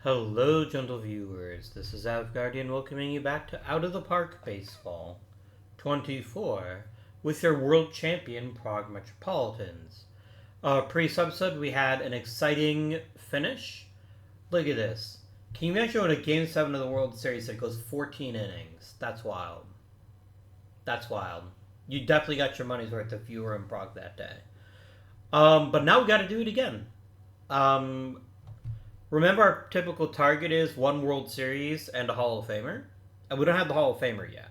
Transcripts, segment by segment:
Hello, gentle viewers. This is Guardian welcoming you back to Out of the Park Baseball 24 with your world champion Prague Metropolitans. Previous episode, we had an exciting finish. Look at this. Can you imagine when a Game 7 of the World Series that goes 14 innings? That's wild. That's wild. You definitely got your money's worth if you were in Prague that day. But now we got to do it again. Um, Remember, our typical target is one World Series and a Hall of Famer. And we don't have the Hall of Famer yet.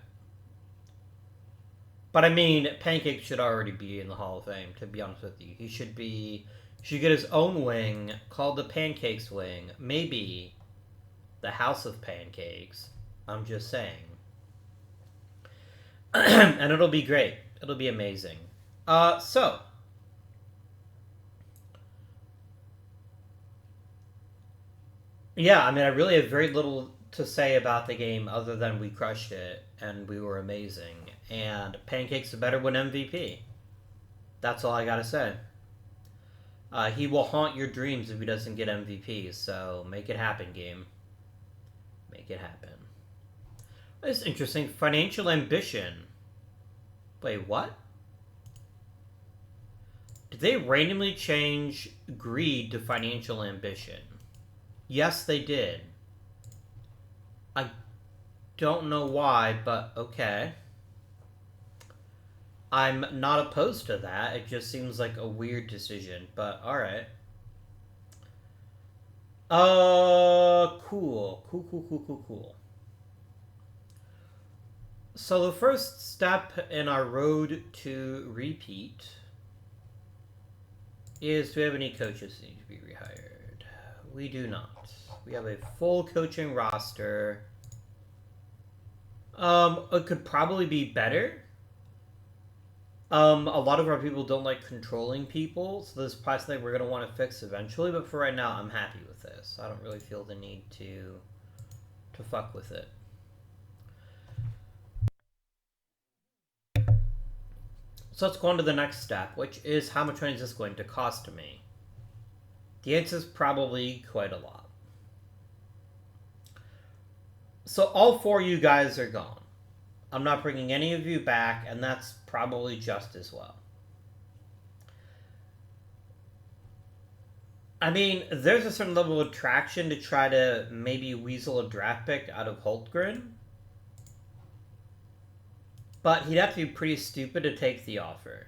But I mean, Pancake should already be in the Hall of Fame, to be honest with you. He should get his own wing called the Pancakes Wing. Maybe the House of Pancakes. I'm just saying. And it'll be great. It'll be amazing. So, yeah, I mean, I really have very little to say about the game other than we crushed it and we were amazing. And Pancake's a better win MVP. That's all I gotta say. He will haunt your dreams if he doesn't get MVP, so make it happen, game. Make it happen. It's interesting. Financial ambition. Wait, what? Did they randomly change greed to financial ambition? Yes, they did. I don't know why, but okay. I'm not opposed to that. It just seems like a weird decision, but alright. Cool. Cool. So the first step in our road to repeat is, do we have any coaches that need to be rehired? We do not. We have a full coaching roster. It could probably be better. A lot of our people don't like controlling people, so this is probably something we're going to want to fix eventually, but for right now, I'm happy with this. I don't really feel the need to fuck with it. So let's go on to the next step, which is how much money is this going to cost me? The answer is probably quite a lot. So all four of you guys are gone. I'm not bringing any of you back, and that's probably just as well. I mean, there's a certain level of attraction to try to maybe weasel a draft pick out of Holtgren. But he'd have to be pretty stupid to take the offer.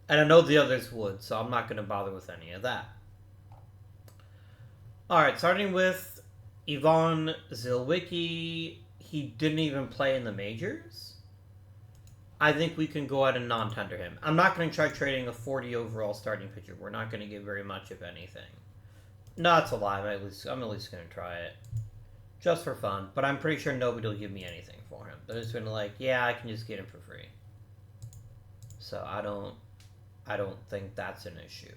And I know the others would, so I'm not going to bother with any of that. Alright, starting with Ivan Zilwicki. He didn't even play in the majors. I think we can go ahead and non-tender him. I'm not going to try trading a 40 overall starting pitcher. We're not going to get very much of anything. No, it's a lie. I'm at least going to try it. Just for fun. But I'm pretty sure nobody will give me anything for him. They're just going to yeah, I can just get him for free. So I don't think that's an issue.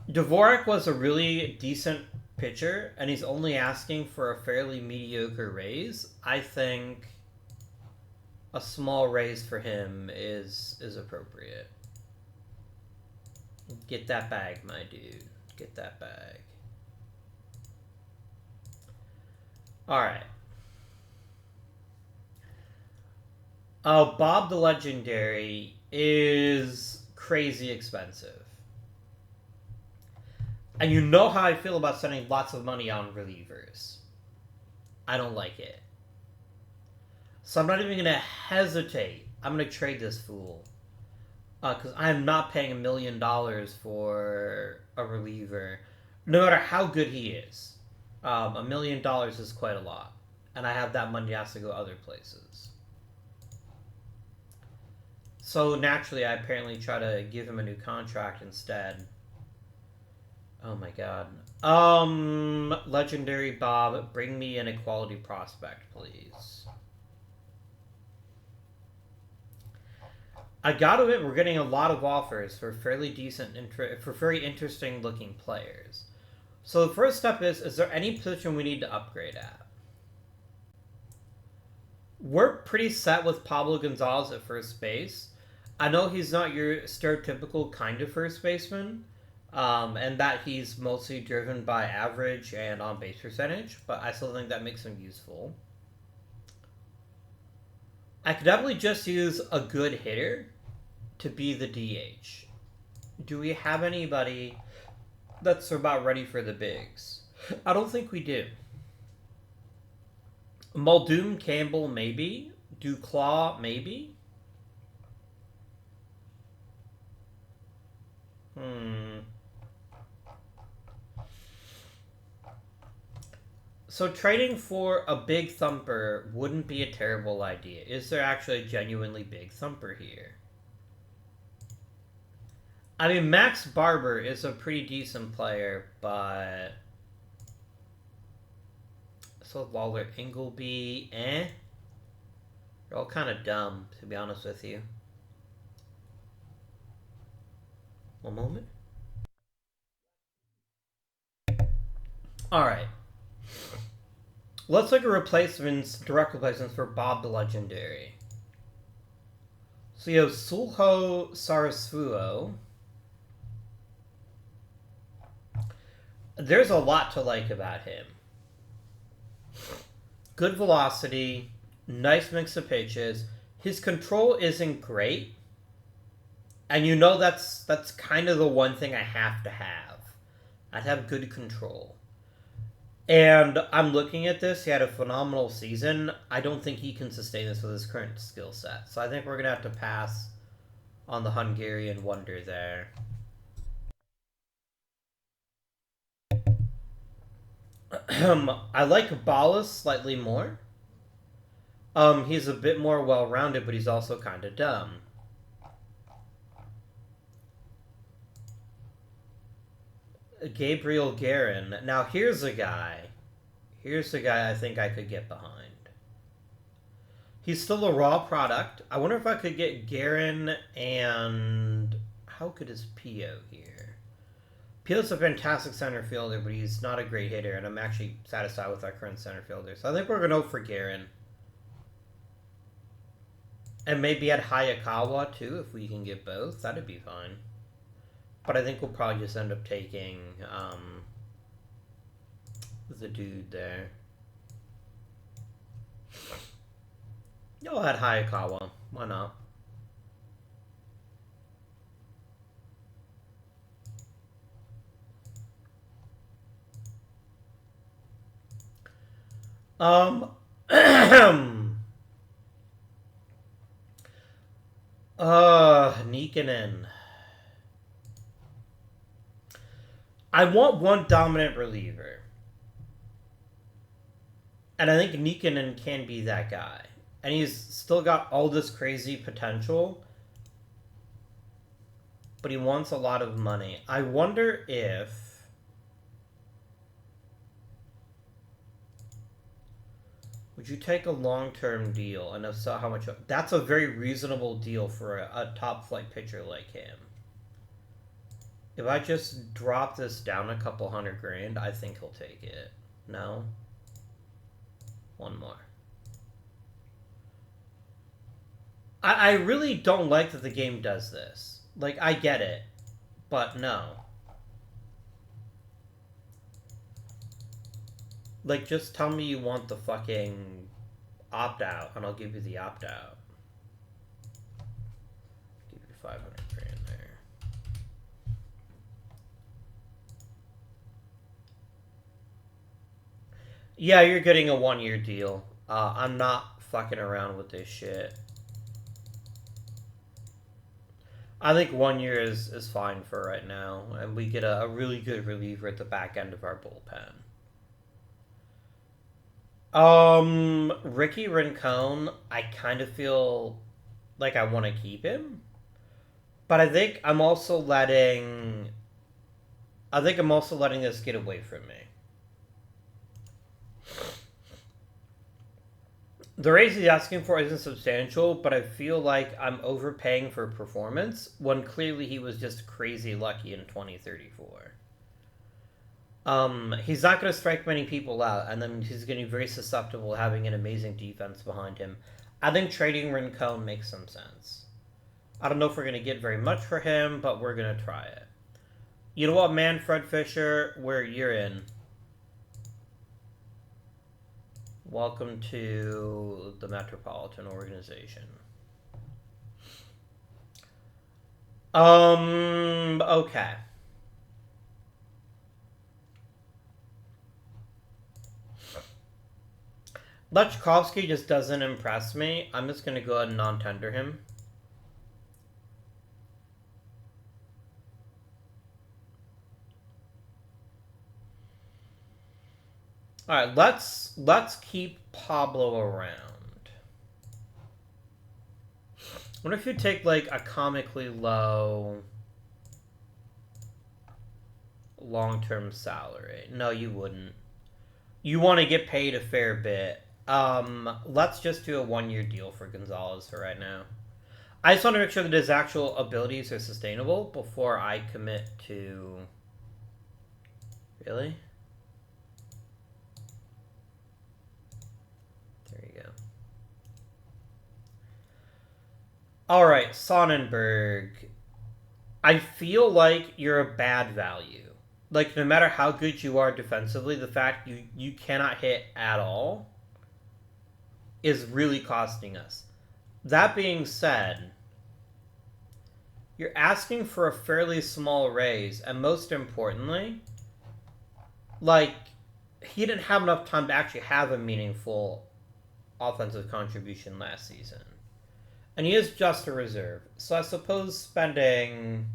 Dvorak was a really decent pitcher, and he's only asking for a fairly mediocre raise. I think a small raise for him is appropriate. Get that bag, my dude. Get that bag. Alright. Bob the Legendary is crazy expensive. And you know how I feel about spending lots of money on relievers. I don't like it. So I'm not even going to hesitate. I'm going to trade this fool. Because I'm not paying $1 million for a reliever. No matter how good he is. $1 million is quite a lot. And I have that money has to go other places. So naturally, I apparently try to give him a new contract instead. Oh my god. Legendary Bob, bring me an equality prospect, please. I gotta admit, we're getting a lot of offers for fairly decent, for very interesting looking players. So the first step is there any position we need to upgrade at? We're pretty set with Pablo Gonzalez at first base. I know he's not your stereotypical kind of first baseman, And that he's mostly driven by average and on base percentage, but I still think that makes him useful. I could definitely just use a good hitter to be the DH. Do we have anybody that's about ready for the bigs? I don't think we do. Muldoon, Campbell, maybe. Duclaw, maybe. So trading for a big thumper wouldn't be a terrible idea. Is there actually a genuinely big thumper here? I mean, Max Barber is a pretty decent player, but... So Lawler, Ingleby, They're all kind of dumb, to be honest with you. One moment. Alright. Let's look at replacements, direct replacements for Bob the Legendary. So you have Sulho Sarasvuo. There's a lot to like about him. Good velocity, nice mix of pitches. His control isn't great. And you know that's kind of the one thing I have to have. I'd have good control. And I'm looking at this. He had a phenomenal season. I don't think he can sustain this with his current skill set. So I think we're going to have to pass on the Hungarian wonder there. I like Ballas slightly more. He's a bit more well-rounded, but he's also kind of dumb. Gabriel Guerin. Now, here's a guy. Here's a guy I think I could get behind. He's still a raw product. I wonder if I could get Guerin and... How good is Pio here? Pio's a fantastic center fielder, but he's not a great hitter, and I'm actually satisfied with our current center fielder. So I think we're going to go for Guerin. And maybe add Hayakawa, too, if we can get both. That'd be fine. But I think we'll probably just end up taking the dude there. You'll add Hayakawa. Why not? Nikkanen. I want one dominant reliever. And I think Nikkanen can be that guy. And he's still got all this crazy potential. But he wants a lot of money. I wonder if... Would you take a long-term deal? And if so, how much? That's a very reasonable deal for a top-flight pitcher like him. If I just drop this down a couple $100,000, I think he'll take it. No? One more. I really don't like that the game does this. Like, I get it. But no. Like, just tell me you want the fucking opt-out, and I'll give you the opt-out. Give you $500,000 there. Yeah, you're getting a one-year deal. I'm not fucking around with this shit. I think 1 year is fine for right now, and we get a really good reliever at the back end of our bullpen. Ricky Rincon, I kind of feel like I want to keep him. But I think I'm also letting this get away from me. The raise he's asking for isn't substantial, but I feel like I'm overpaying for performance when clearly he was just crazy lucky in 2034. He's not going to strike many people out, and then he's going to be very susceptible to having an amazing defense behind him. I think trading Rincon makes some sense. I don't know if we're going to get very much for him, but we're going to try it. You know what, Manfred Fisher? Where you're in. Welcome to the Metropolitan Organization. Okay. Lechkovsky just doesn't impress me. I'm just going to go ahead and non-tender him. Alright, let's keep Pablo around. What if you take, like, a comically low long-term salary? No, you wouldn't. You want to get paid a fair bit. Let's just do a one-year deal for Gonzalez for right now. I just want to make sure that his actual abilities are sustainable before I commit to... Really? There you go. Alright, Sonnenberg. I feel like you're a bad value. Like, no matter how good you are defensively, the fact you cannot hit at all is really costing us. That being said, you're asking for a fairly small raise, and most importantly, like, he didn't have enough time to actually have a meaningful offensive contribution last season. And he is just a reserve. So I suppose spending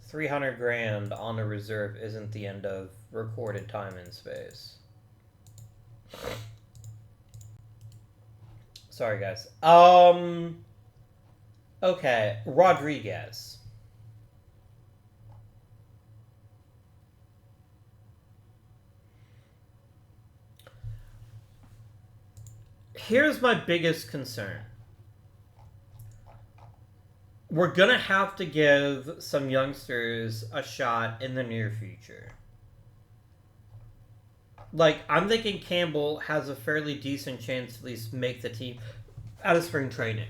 300 grand on a reserve isn't the end of recorded time and space. Sorry, guys. Okay, Rodriguez. Here's my biggest concern. We're gonna have to give some youngsters a shot in the near future. Like, I'm thinking Campbell has a fairly decent chance to at least make the team out of spring training.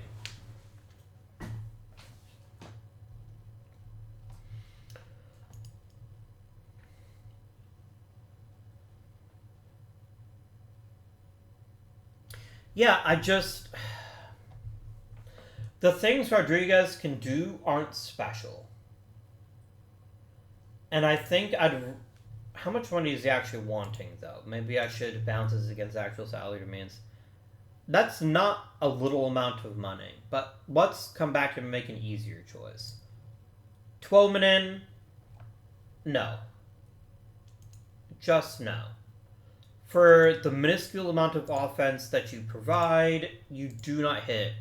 Yeah, the things Rodriguez can do aren't special. And I think how much money is he actually wanting, though? Maybe I should balance this against actual salary demands. That's not a little amount of money, but let's come back and make an easier choice. Twominen, no. Just no. For the minuscule amount of offense that you provide, you do not hit.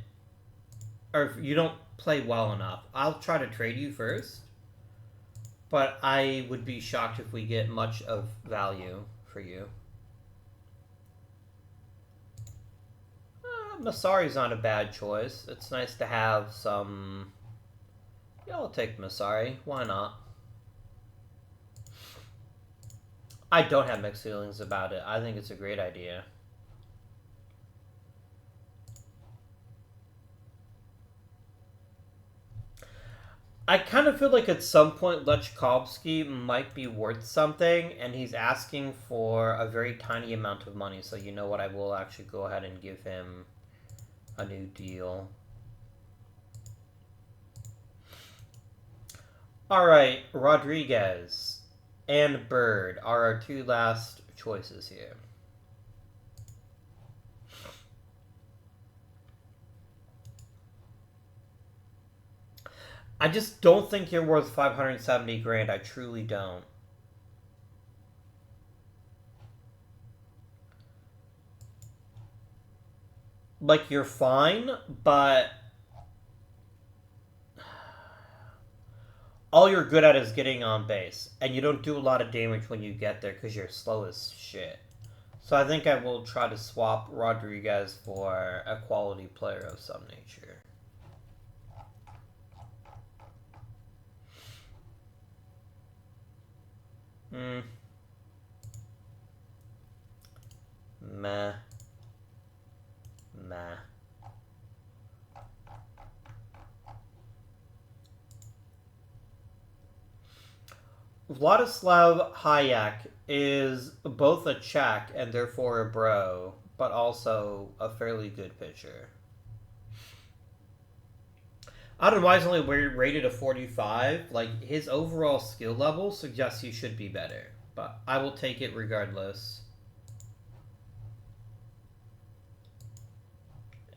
Or you don't play well enough. I'll try to trade you first. But I would be shocked if we get much of value for you. Masari's not a bad choice. It's nice to have some... Yeah, I'll take Masari. Why not? I don't have mixed feelings about it. I think it's a great idea. I kind of feel like at some point Lechkovsky might be worth something, and he's asking for a very tiny amount of money. So you know what? I will actually go ahead and give him a new deal. Alright, Rodriguez and Bird are our two last choices here. I just don't think you're worth 570 grand. I truly don't. Like, you're fine, but all you're good at is getting on base, and you don't do a lot of damage when you get there because you're slow as shit. So I think I will try to swap Rodriguez for a quality player of some nature. Meh. Meh. Vladislav Hayek is both a Czech and therefore a bro, but also a fairly good pitcher. I don't know why he's only rated a 45. Like, his overall skill level suggests he should be better. But I will take it regardless.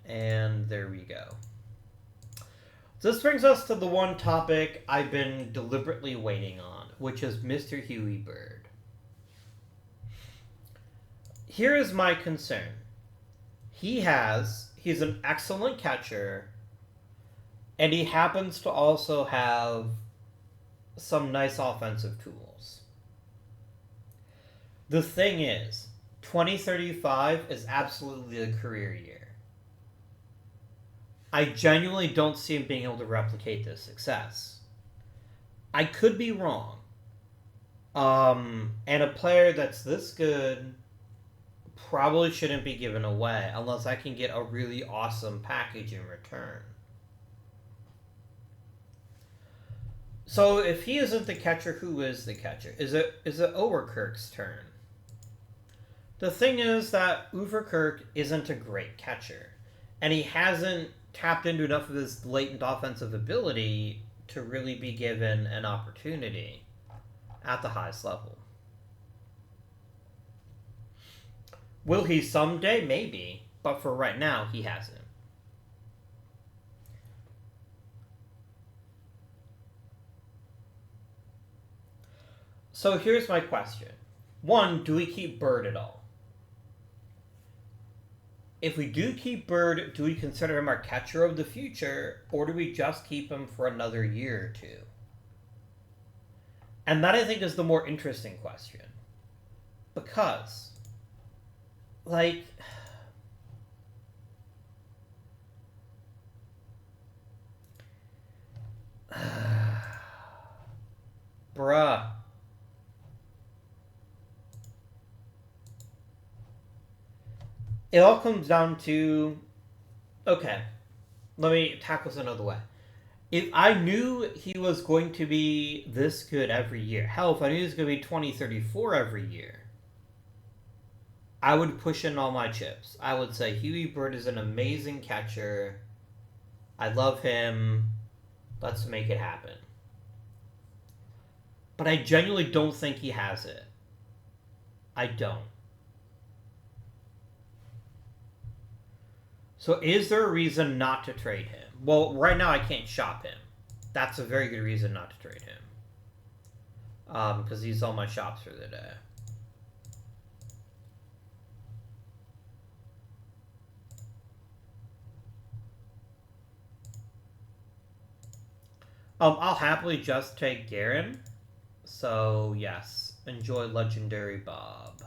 And there we go. This brings us to the one topic I've been deliberately waiting on, which is Mr. Huey Bird. Here is my concern. He's an excellent catcher, and he happens to also have some nice offensive tools. The thing is, 2035 is absolutely a career year. I genuinely don't see him being able to replicate this success. I could be wrong. And a player that's this good probably shouldn't be given away unless I can get a really awesome package in return. So if he isn't the catcher, who is the catcher? Is it Overkirk's turn? The thing is that Overkirk isn't a great catcher, and he hasn't tapped into enough of his latent offensive ability to really be given an opportunity at the highest level. Will he someday? Maybe, but for right now, he hasn't. So here's my question. One, do we keep Bird at all? If we do keep Bird, do we consider him our catcher of the future, or do we just keep him for another year or two? And that, I think, is the more interesting question. Because, like, bruh. It all comes down to, okay, let me tackle this another way. If I knew he was going to be this good every year, hell, if I knew he was going to be 2034 every year, I would push in all my chips. I would say Huey Bird is an amazing catcher. I love him. Let's make it happen. But I genuinely don't think he has it. I don't. So is there a reason not to trade him? Well, right now I can't shop him. That's a very good reason not to trade him. Because he's all my shops for the day. I'll happily just take Garen. So, yes. Enjoy Legendary Bob.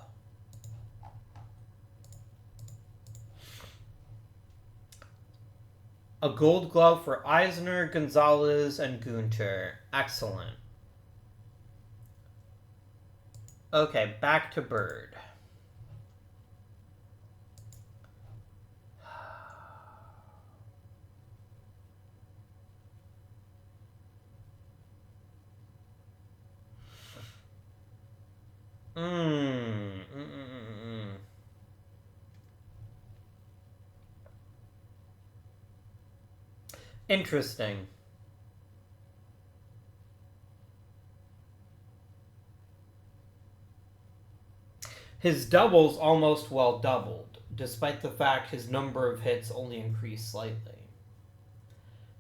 A gold glove for Eisner, Gonzalez, and Gunter. Excellent. Okay, back to Bird. Interesting. His doubles almost well doubled, despite the fact his number of hits only increased slightly.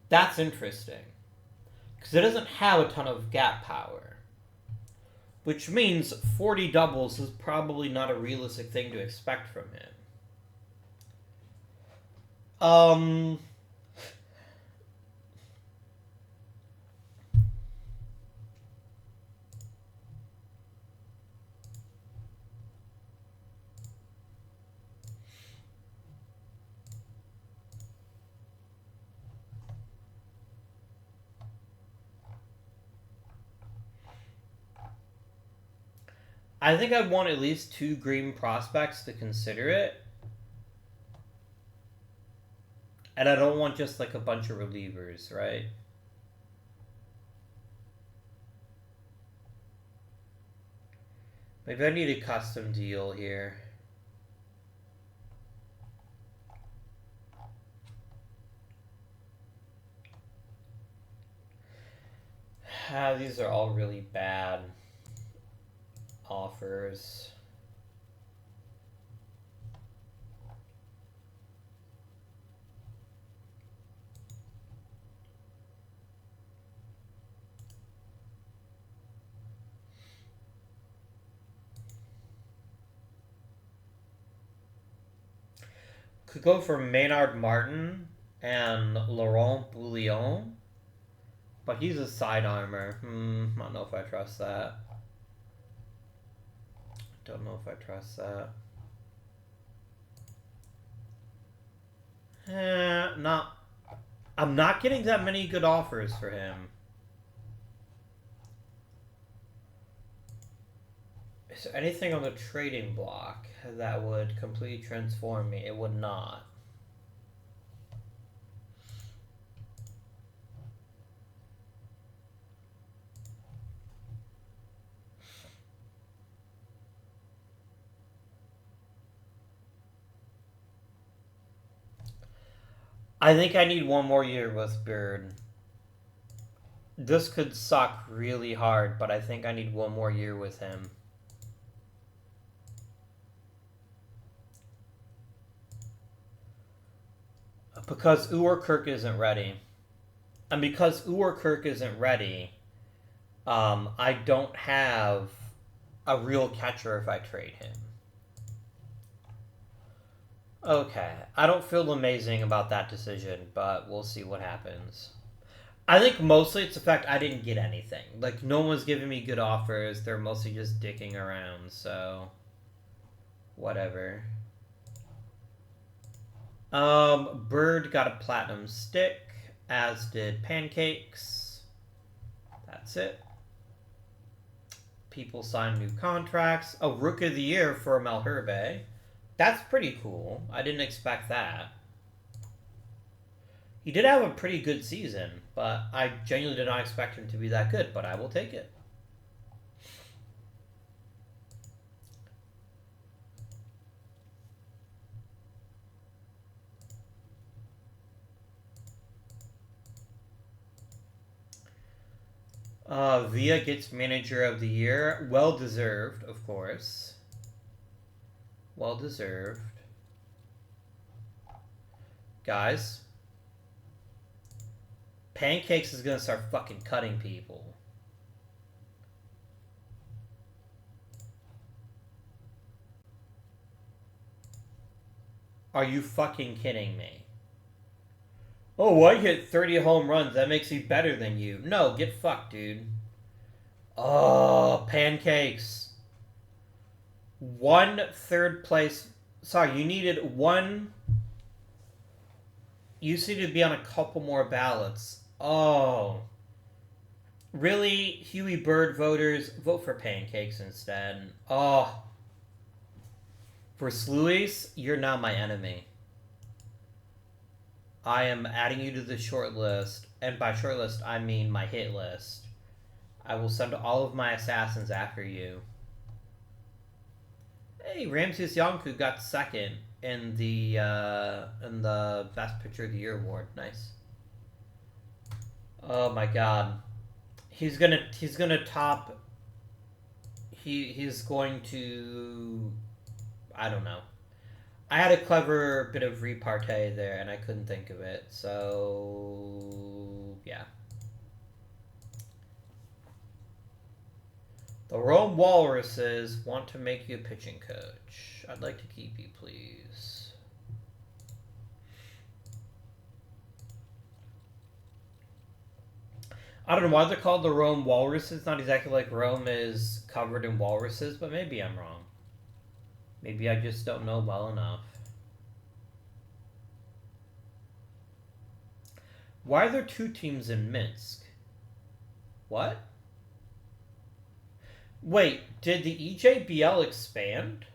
That's interesting, because it doesn't have a ton of gap power. Which means 40 doubles is probably not a realistic thing to expect from him. I think I'd want at least 2 green prospects to consider it. And I don't want just like a bunch of relievers, right? Maybe I need a custom deal here. These are all really bad offers. Could go for Maynard Martin and Laurent Bouillon, but he's a side armor. I don't know if I trust that. Don't know if I trust that. Not. I'm not getting that many good offers for him. Is there anything on the trading block that would completely transform me? It would not. I think I need one more year with Bird. This could suck really hard, but I think I need one more year with him. Because Uwerkirk isn't ready. And because Uwerkirk isn't ready, I don't have a real catcher if I trade him. Okay, I don't feel amazing about that decision, but we'll see what happens. I think mostly it's the fact I didn't get anything. Like, no one's giving me good offers. They're mostly just dicking around, so... whatever. Bird got a platinum stick, as did Pancakes. That's it. People signed new contracts. A Rook of the Year for Malherbe. That's pretty cool. I didn't expect that. He did have a pretty good season, but I genuinely did not expect him to be that good, but I will take it. Via gets Manager of the Year. Well deserved, of course. Well deserved. Guys. Pancakes is gonna start fucking cutting people. Are you fucking kidding me? Oh, I hit 30 home runs. That makes me better than you. No, get fucked, dude. Oh, Pancakes. 1 third place. Sorry, you needed 1. You needed to be on a couple more ballots. Oh. Really, Huey Bird voters, vote for Pancakes instead. Oh. For Sluice, you're now my enemy. I am adding you to the short list, and by short list, I mean my hit list. I will send all of my assassins after you. Hey, Ramses Yonku got second in the Best Picture of the Year award. Nice. Oh my god. He's gonna top. He's going to. I don't know. I had a clever bit of repartee there, and I couldn't think of it. So yeah. The Rome Walruses want to make you a pitching coach. I'd like to keep you, please. I don't know why they're called the Rome Walruses. Not exactly like Rome is covered in walruses, but maybe I'm wrong. Maybe I just don't know well enough. Why are there 2 teams in Minsk? What? Wait, did the EJBL expand?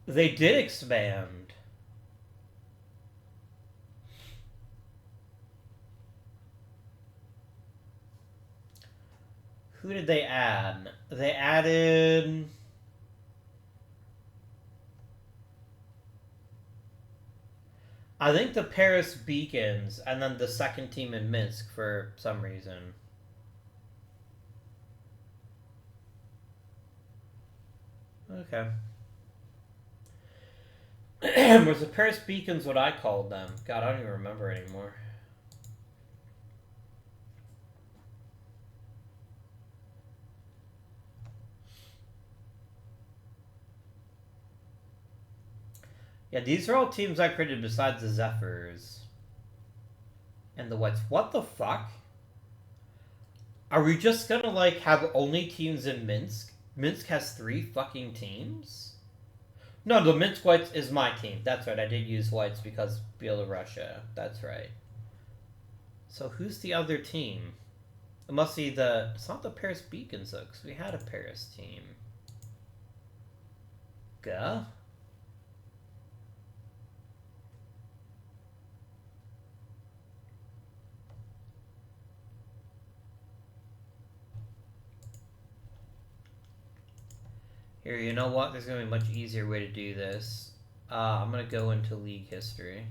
They did expand. Who did they add? They added... I think the Paris Beacons, and then the second team in Minsk for some reason. Okay. Was the Paris Beacons what I called them? God, I don't even remember anymore. Yeah, these are all teams I created besides the Zephyrs. And the Whites. What the fuck? Are we just gonna, like, have only teams in Minsk? Minsk has 3 fucking teams? No, the Minsk Whites is my team. That's right, I did use Whites because Belarusia. That's right. So who's the other team? It must be the... It's not the Paris Beacons, though, because we had a Paris team. Gah? Here, you know what? There's going to be a much easier way to do this. I'm going to go into league history.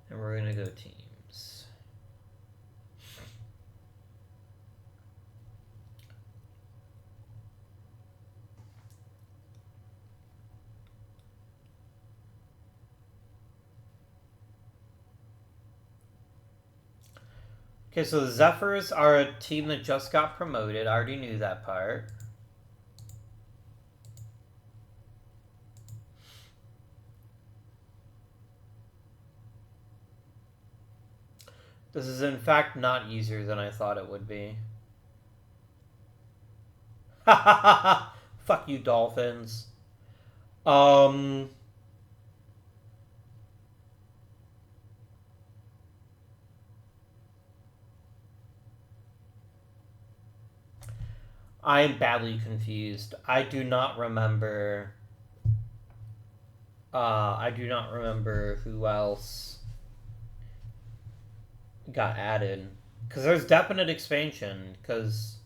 And we're going to go teams. Okay, so the Zephyrs are a team that just got promoted. I already knew that part. This is in fact not easier than I thought it would be. Ha ha ha ha! Fuck you, Dolphins. I am badly confused. I do not remember who else got added. Because there's definite expansion. Because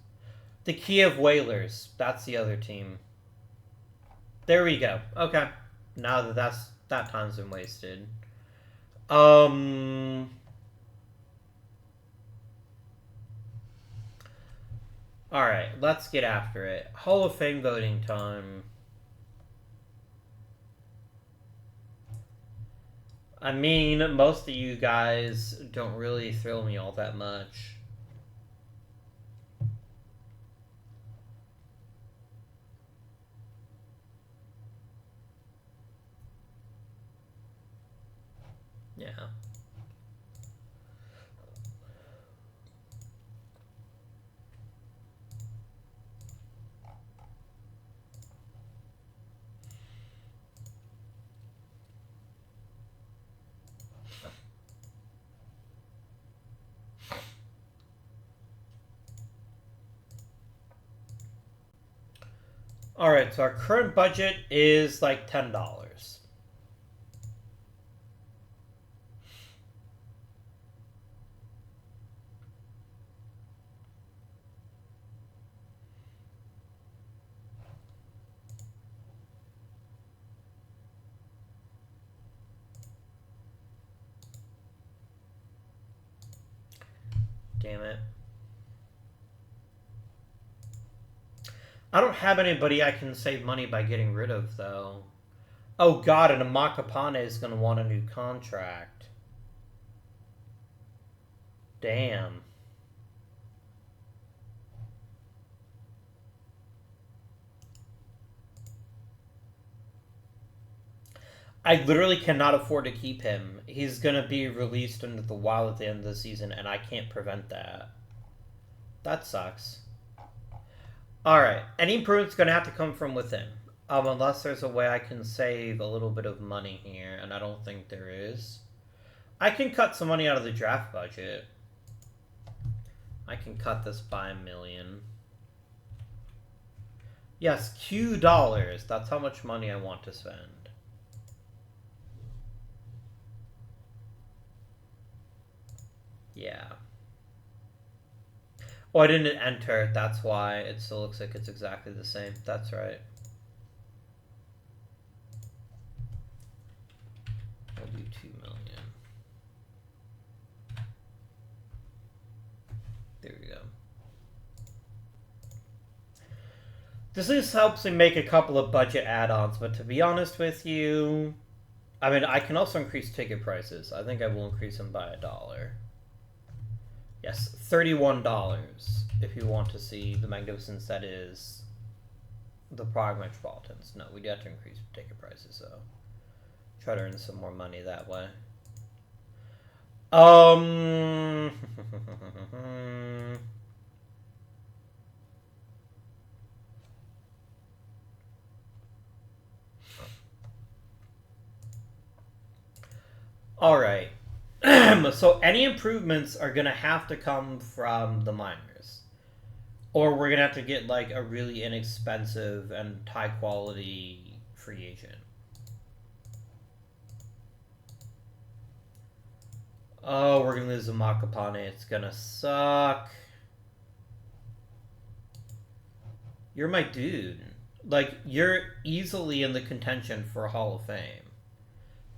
the Kiev Whalers, that's the other team. There we go. Okay. Now that that time's been wasted. Alright, let's get after it. Hall of Fame voting time. I mean, most of you guys don't really thrill me all that much. Yeah. Alright, so our current budget is like $10. Damn it. I don't have anybody I can save money by getting rid of, though. Oh god, and Amakapane is going to want a new contract. Damn. I literally cannot afford to keep him. He's going to be released into the wild at the end of the season, and I can't prevent that. That sucks. Alright, any improvement's going to have to come from within. Unless there's a way I can save a little bit of money here, and I don't think there is. I can cut some money out of the draft budget. I can cut this by $1 million. Yes, Q dollars. That's how much money I want to spend. Yeah. Oh, I didn't enter. That's why it still looks like it's exactly the same. That's right. We'll do 2 million. There we go. This just helps me make a couple of budget add-ons, but to be honest with you, I mean, I can also increase ticket prices. I think I will increase them by $1. Yes, $31 if you want to see the magnificence that is the Prague Metropolitans. No, we do have to increase ticket prices, so try to earn some more money that way. All right. So any improvements are gonna have to come from the miners, or we're gonna have to get like a really inexpensive and high quality free agent. Oh, we're gonna lose the Makapane. It's gonna suck. You're my dude. Like, you're easily in the contention for a Hall of Fame.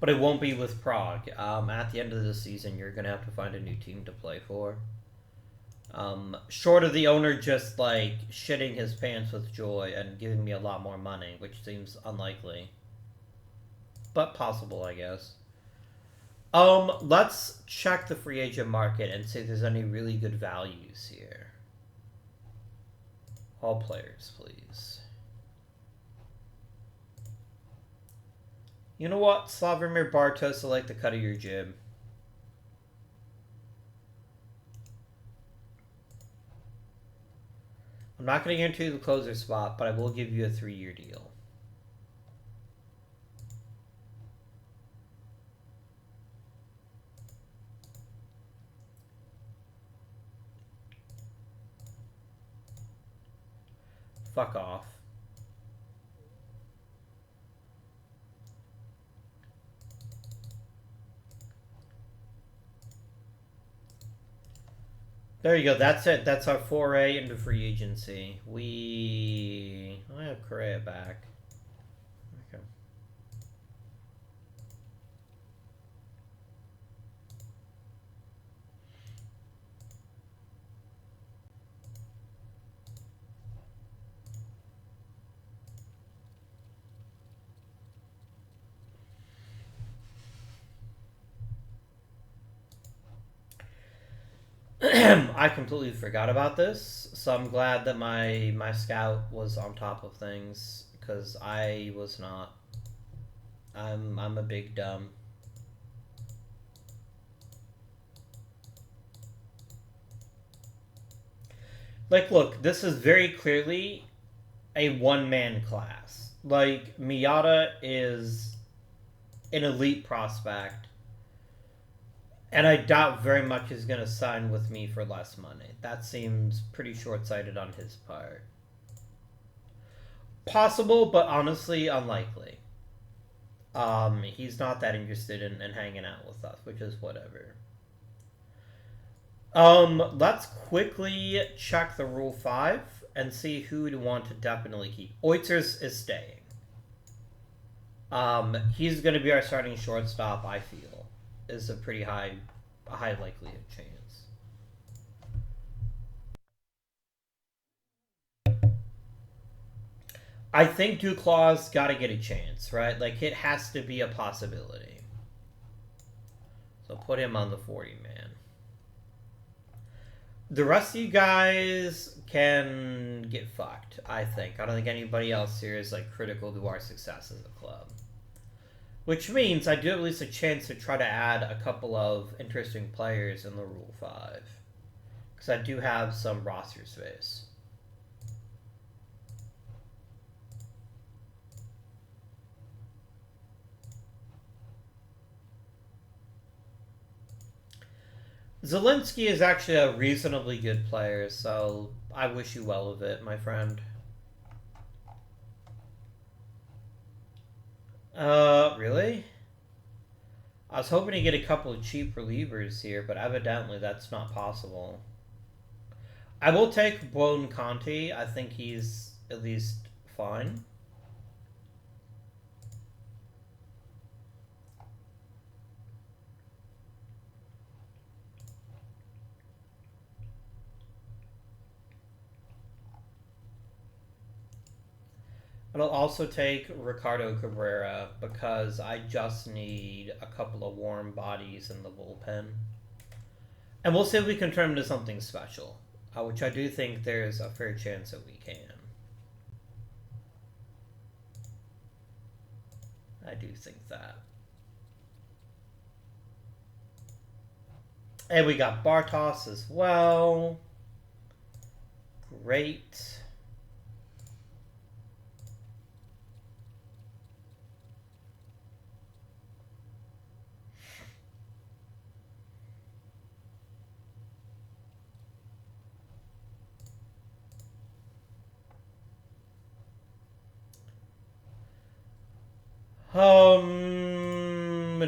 But it won't be with Prague. At the end of the season, you're gonna have to find a new team to play for. Short of the owner just, like, shitting his pants with joy and giving me a lot more money, which seems unlikely. But possible, I guess. Let's check the free agent market and see if there's any really good values here. All players, please. You know what? Slavomir Bartos, I like the cut of your jib. I'm not going to guarantee the closer spot, but I will give you a 3-year deal. Fuck off. There you go. That's it. That's our foray into free agency. I have Correa back. Okay. I completely forgot about this, so I'm glad that my scout was on top of things, because I was not. I'm a big dumb. Like, look, this is very clearly a one-man class. Like, Miyata is an elite prospect, and I doubt very much he's going to sign with me for less money. That seems pretty short-sighted on his part. Possible, but honestly unlikely. He's not that interested in hanging out with us, which is whatever. Let's quickly check the Rule 5 and see who we'd want to definitely keep. Oitzers is staying. He's going to be our starting shortstop, I feel. Is a pretty high likelihood chance. I think Duclaw's got to get a chance, right? Like, it has to be a possibility. So put him on the 40-man. The rest of you guys can get fucked, I think. I don't think anybody else here is, like, critical to our success as a club. Which means I do have at least a chance to try to add a couple of interesting players in the Rule 5. Because I do have some roster space. Zelensky is actually a reasonably good player, so I wish you well with it, my friend. Really? I was hoping to get a couple of cheap relievers here, but evidently that's not possible. I will take Buon Conti. I think he's at least fine. And I'll also take Ricardo Cabrera because I just need a couple of warm bodies in the bullpen. And we'll see if we can turn him into something special, which I do think there's a fair chance that we can. I do think that. And we got Bartos as well. Great.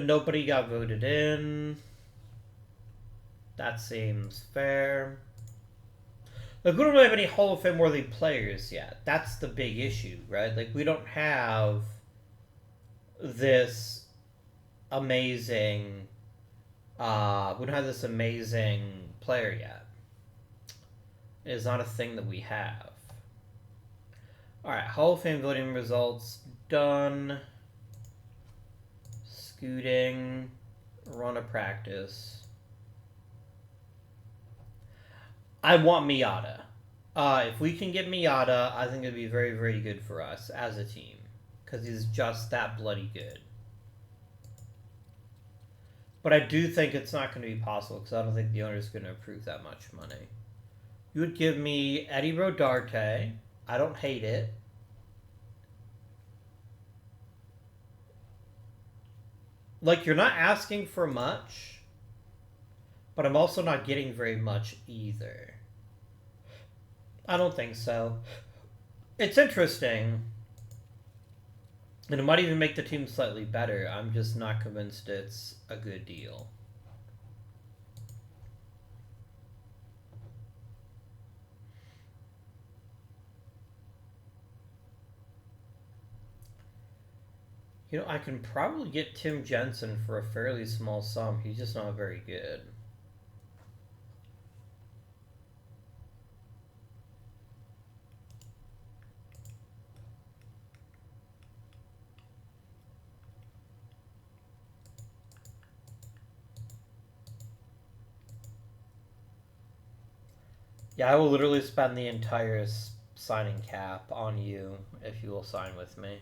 Nobody got voted in. That seems fair. Like, we don't have any Hall of Fame worthy players yet. That's the big issue, right? Like, we don't have this amazing player yet. It is not a thing that we have. Alright, Hall of Fame voting results done. Scooting. Run a practice. I want Miata. If we can get Miata, I think it'd be very, very good for us as a team. Because he's just that bloody good. But I do think it's not going to be possible because I don't think the owner's going to approve that much money. You would give me Eddie Rodarte. I don't hate it. Like, you're not asking for much, but I'm also not getting very much either. I don't think so. It's interesting. And it might even make the team slightly better. I'm just not convinced it's a good deal. You know, I can probably get Tim Jensen for a fairly small sum. He's just not very good. Yeah, I will literally spend the entire signing cap on you if you will sign with me.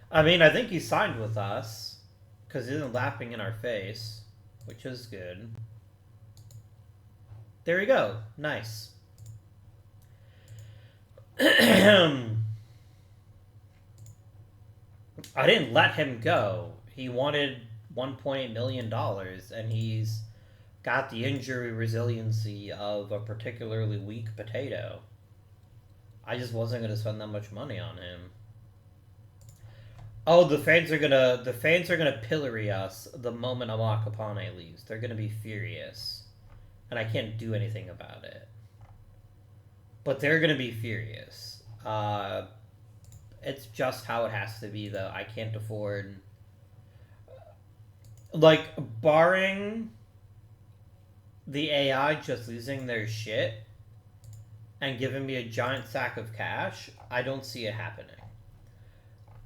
I mean, I think he signed with us because he isn't laughing in our face, which is good. There we go. Nice. I didn't let him go. He wanted $1.8 million, and he's got the injury resiliency of a particularly weak potato. I just wasn't going to spend that much money on him. Oh, the fans are gonna pillory us the moment Amak Kapane leaves. They're gonna be furious, and I can't do anything about it. But they're gonna be furious. It's just how it has to be, though. I can't afford, like, barring the AI just losing their shit and giving me a giant sack of cash. I don't see it happening.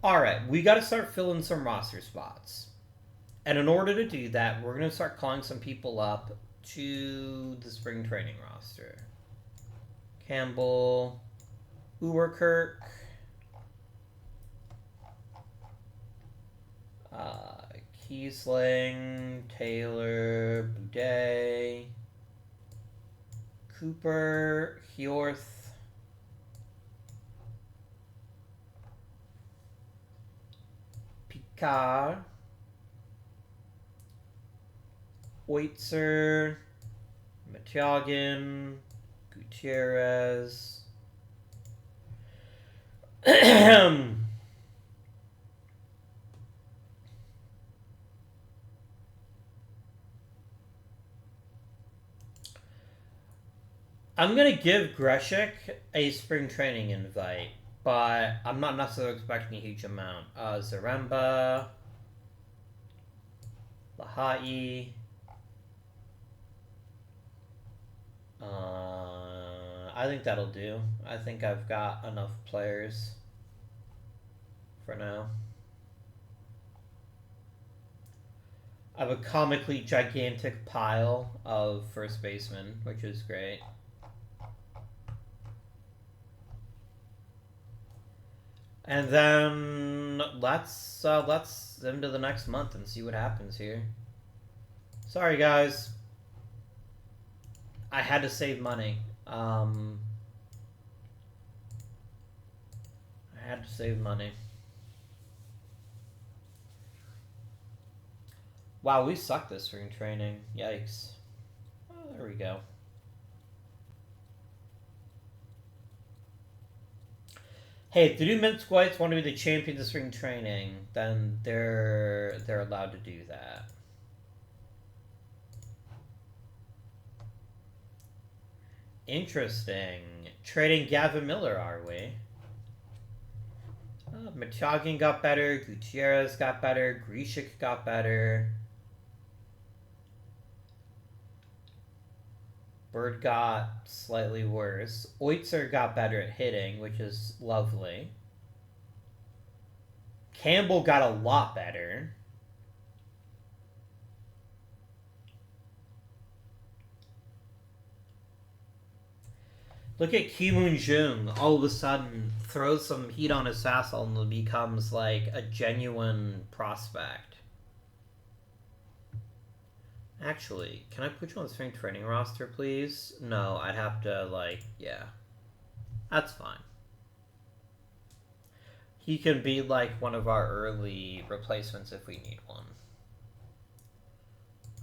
Alright, we gotta start filling some roster spots. And in order to do that, we're gonna start calling some people up to the spring training roster. Campbell, Uwerkirk, Kiesling, Taylor, Boudet, Cooper, Hjorth, Picard, Hoitzer, Matyagan, Gutierrez. I'm gonna give Greshik a spring training invite, but I'm not necessarily expecting a huge amount. Zaremba, Lahai. I think that'll do. I think I've got enough players for now. I have a comically gigantic pile of first basemen, which is great. And then let's into the next month and see what happens here. Sorry, guys. I had to save money. I had to save money. Wow, we suck this spring training. Yikes. Oh, there we go. Hey, if the New Minsk Whites want to be the champions of spring training, then they're allowed to do that. Interesting. Trading Gavin Miller, are we? Machagin got better. Gutierrez got better. Grishik got better. Bird got slightly worse. Oitzer got better at hitting, which is lovely. Campbell got a lot better. Look at Kim Moon-jung all of a sudden throws some heat on his fastball and becomes like a genuine prospect. Actually, can I put you on the spring training roster, please? No, I'd have to, like, yeah. That's fine. He can be, like, one of our early replacements if we need one.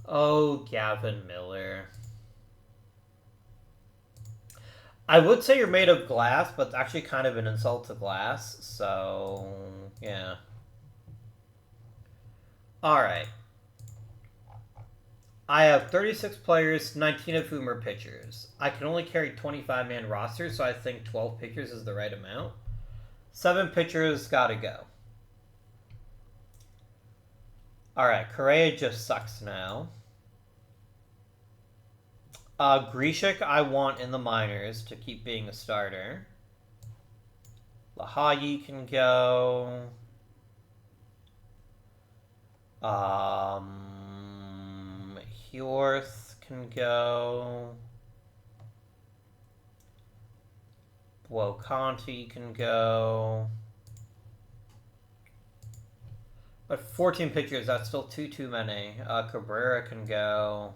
Oh, Gavin Miller. I would say you're made of glass, but it's actually kind of an insult to glass, so, yeah. Alright. I have 36 players, 19 of whom are pitchers. I can only carry 25-man rosters, so I think 12 pitchers is the right amount. 7 pitchers gotta go. Alright, Correa just sucks now. Grishik I want in the minors to keep being a starter. Lahai can go. Hjorth can go. Conti can go. But 14 pitchers, that's still too many. Cabrera can go.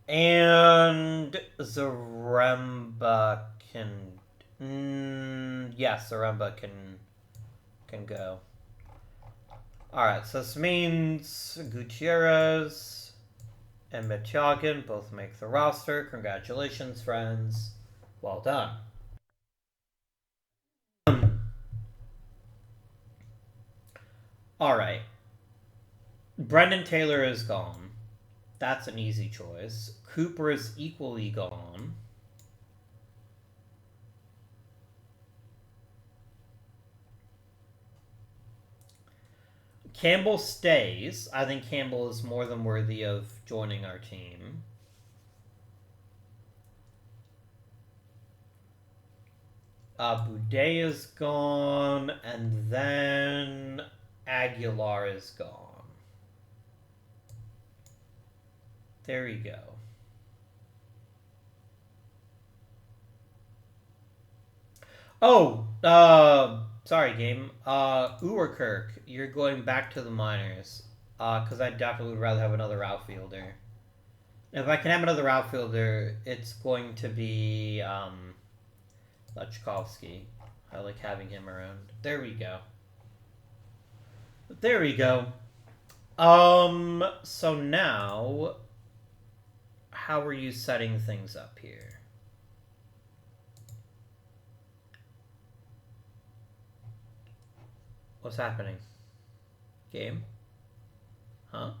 And Zaremba can... yes, Zaremba can go. Alright, so this means Gutierrez and Machagin both make the roster. Congratulations, friends. Well done. Alright. Brendan Taylor is gone. That's an easy choice. Cooper is equally gone. Campbell stays. I think Campbell is more than worthy of joining our team. Boudet is gone, and then Aguilar is gone. There we go. Oh, sorry, game. Uwerkirk, you're going back to the minors. Because I definitely would rather have another outfielder. If I can have another outfielder, it's going to be, Lechkovsky. I like having him around. There we go. There we go. So now, how are you setting things up here? What's happening? Game? Huh?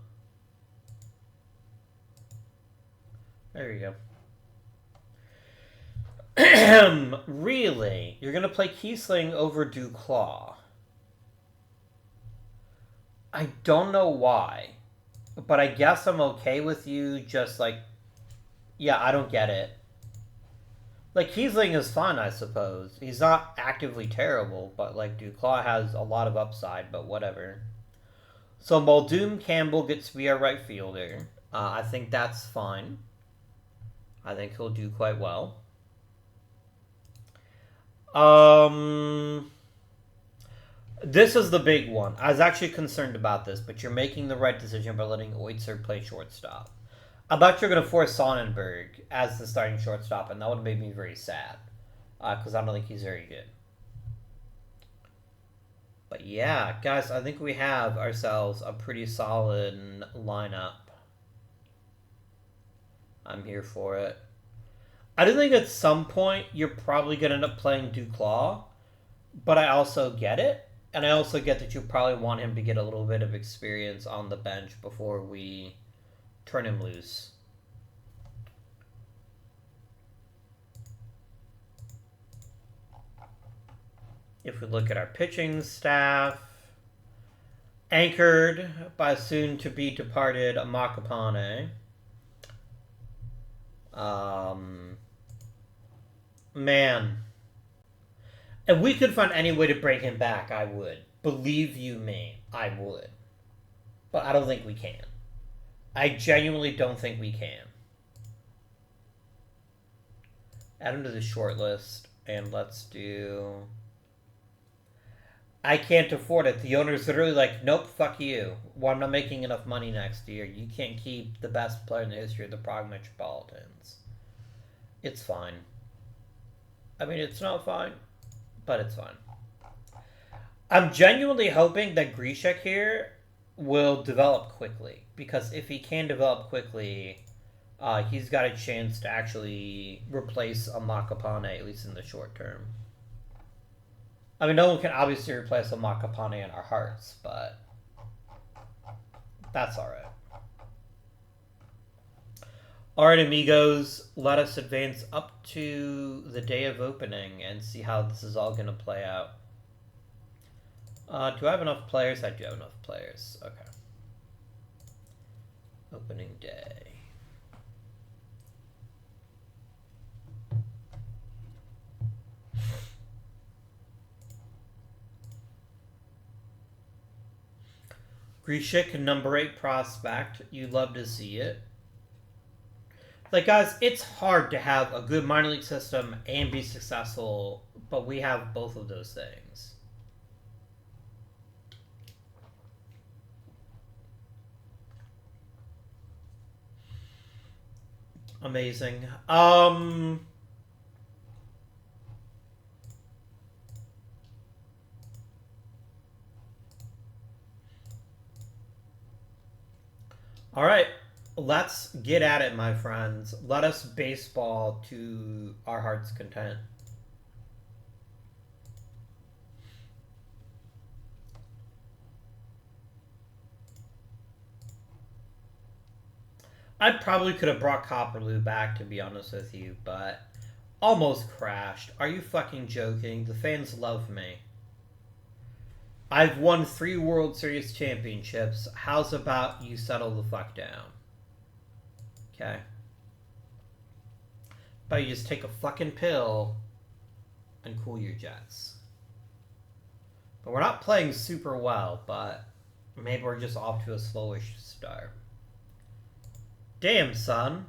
There you go. Really? You're gonna play Kiesling over Duclaw? I don't know why. But I guess I'm okay with you just like... Yeah, I don't get it. Like, Kiesling is fun, I suppose. He's not actively terrible, but, like, Duclaw has a lot of upside, but whatever. So, Muldoon Campbell gets to be our right fielder. I think that's fine. I think he'll do quite well. This is the big one. I was actually concerned about this, but you're making the right decision by letting Oitzer play shortstop. I thought you were going to force Sonnenberg as the starting shortstop, and that would have made me very sad. Because I don't think he's very good. But yeah, guys, I think we have ourselves a pretty solid lineup. I'm here for it. I do think at some point you're probably going to end up playing Duclaw, but I also get it. And I also get that you probably want him to get a little bit of experience on the bench before we turn him loose. If we look at our pitching staff, anchored by soon-to-be departed Amakapane. Man. If we could find any way to bring him back, I would. Believe you me, I would. But I don't think we can. I genuinely don't think we can. Add him to the short list, and let's do... I can't afford it. The owner's literally like, nope, fuck you. Well, I'm not making enough money next year. You can't keep the best player in the history of the Prague Metropolitans. It's fine. I mean, it's not fine, but it's fine. I'm genuinely hoping that Grishek here will develop quickly. Because if he can develop quickly, he's got a chance to actually replace a Makapane, at least in the short term. I mean, no one can obviously replace a Makapane in our hearts, but that's alright. Alright, amigos, let us advance up to the day of opening and see how this is all going to play out. Do I have enough players? I do have enough players. Okay. Opening day. Grishik, number 8 prospect. You love to see it. Like, guys, it's hard to have a good minor league system and be successful, but we have both of those things. Amazing. All right, let's get at it, my friends. Let us baseball to our heart's content. I probably could have brought Copperloo back, to be honest with you, but almost crashed. Are you fucking joking? The fans love me. I've won 3 World Series championships. How's about you settle the fuck down? Okay. But you just take a fucking pill and cool your jets. But we're not playing super well, but maybe we're just off to a slowish start. Damn, son.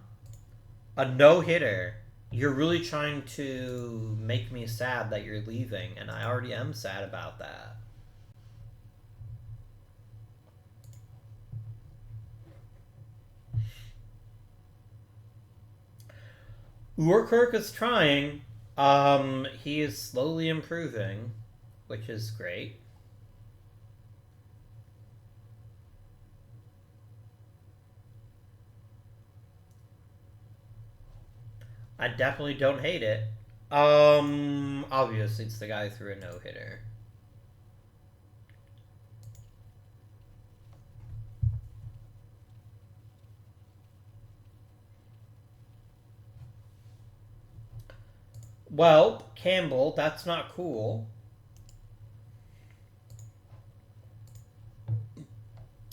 A no-hitter. You're really trying to make me sad that you're leaving, and I already am sad about that. Urkirk is trying. He is slowly improving, which is great. I definitely don't hate it. Obviously it's the guy who threw a no-hitter. Well, Campbell, that's not cool.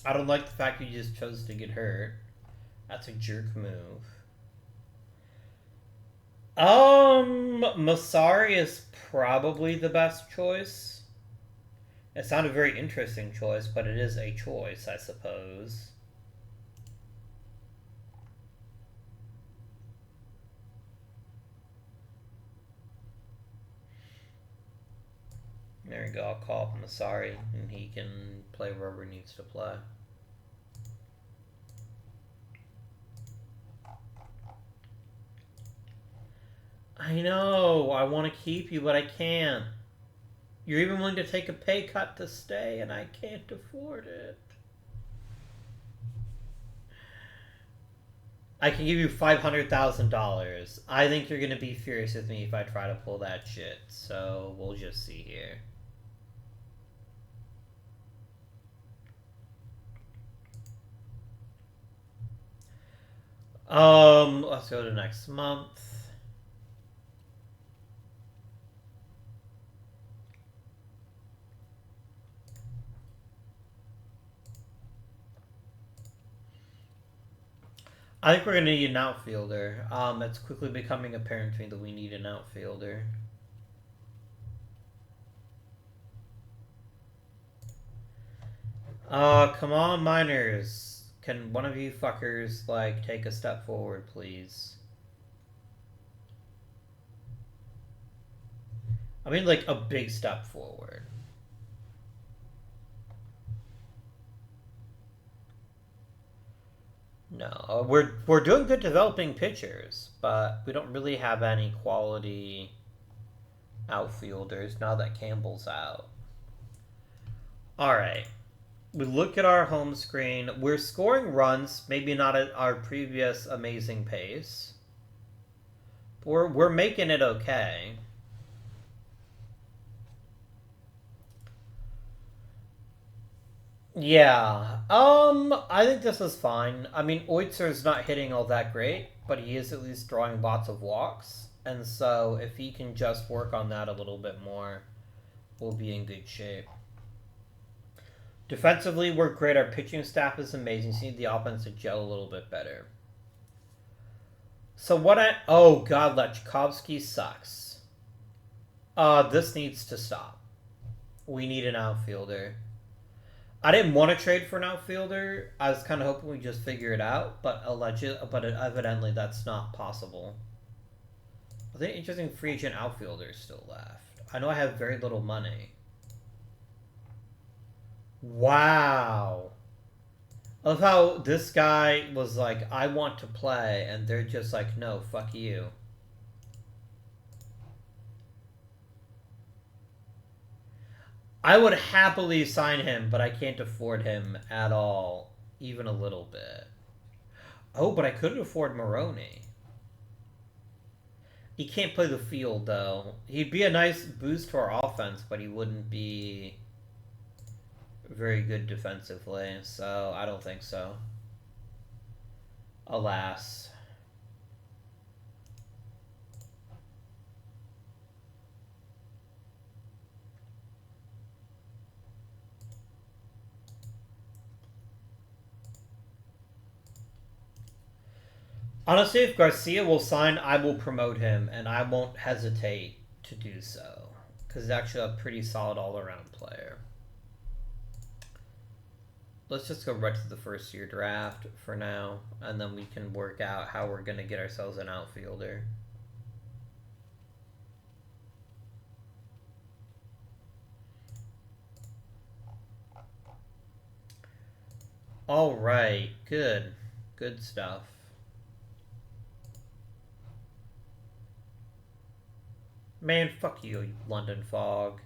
I don't like the fact you just chose to get hurt. That's a jerk move. Masari is probably the best choice. It's not a very interesting choice, but it is a choice, I suppose. There you go, I'll call up Masari, and he can play wherever he needs to play. I know, I want to keep you, but I can't. You're even willing to take a pay cut to stay, and I can't afford it. I can give you $500,000. I think you're going to be furious with me if I try to pull that shit, so we'll just see here. Let's go to next month. I think we're going to need an outfielder. It's quickly becoming apparent to me that we need an outfielder. Come on, miners. Can one of you fuckers, like, take a step forward, please? I mean, like, a big step forward. No, we're doing good developing pitchers, but we don't really have any quality outfielders now that Campbell's out. Alright. We look at our home screen. We're scoring runs, maybe not at our previous amazing pace. But we're making it okay. Yeah. I think this is fine. I mean, Oitzer's not hitting all that great, but he is at least drawing lots of walks. And so if he can just work on that a little bit more, we'll be in good shape. Defensively, we're great. Our pitching staff is amazing. So we need the offense to gel a little bit better. So what I... Oh, God, Lechkovsky sucks. This needs to stop. We need an outfielder. I didn't want to trade for an outfielder. I was kind of hoping we just figure it out, but evidently that's not possible. Are there interesting free agent outfielders still left? I know I have very little money. Wow. I love how this guy was like, I want to play, and they're just like, no, fuck you. I would happily sign him, but I can't afford him at all. Even a little bit. Oh, but I could afford Maroney. He can't play the field, though. He'd be a nice boost to our offense, but he wouldn't be very good defensively, so I don't think so. Alas. Honestly, if Garcia will sign, I will promote him, and I won't hesitate to do so. Because he's actually a pretty solid all-around player. Let's just go right to the first-year draft for now, and then we can work out how we're going to get ourselves an outfielder. Alright, good. Good stuff. Man, fuck you, London Fog.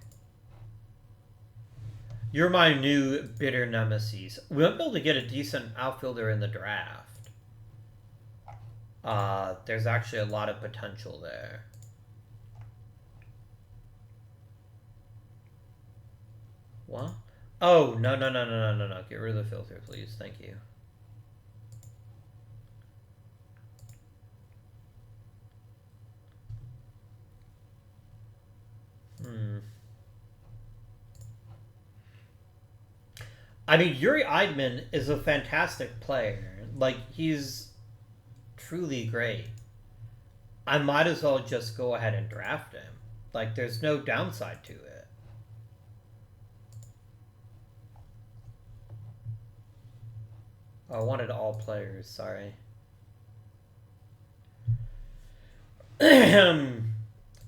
You're my new bitter nemesis. We might be able to get a decent outfielder in the draft. There's actually a lot of potential there. What? Oh, no. Get rid of the filter, please. Thank you. I mean, Yuri Eidman is a fantastic player. Like, he's truly great. I might as well just go ahead and draft him. Like, there's no downside to it. Oh, I wanted all players, sorry.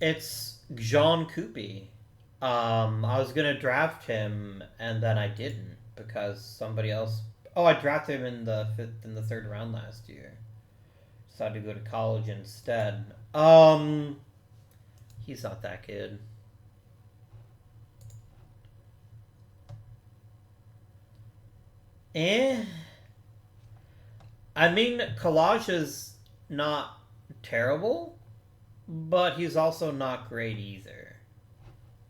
It's Jean Coupy. I was gonna draft him, and then I didn't because somebody else. Oh, I drafted him in the third round last year. Decided to go to college instead. He's not that good. I mean, Collage is not terrible, but he's also not great either.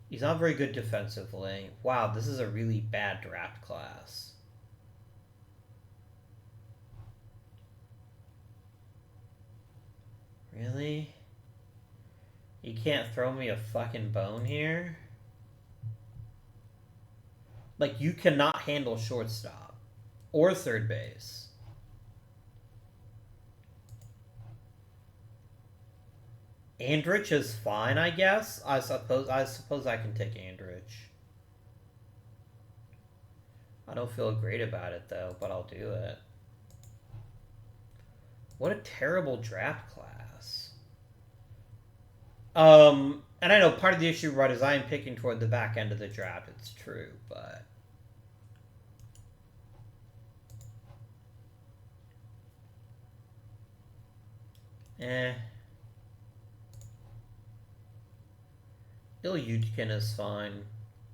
He's not very good defensively. Wow, this is a really bad draft class. Really? You can't throw me a fucking bone here? Like, you cannot handle shortstop. Or third base. Andrich is fine, I guess. I suppose I can take Andrich. I don't feel great about it though, but I'll do it. What a terrible draft class. And I know part of the issue, right, is I am picking toward the back end of the draft. It's true, but Ilyuchkin is fine.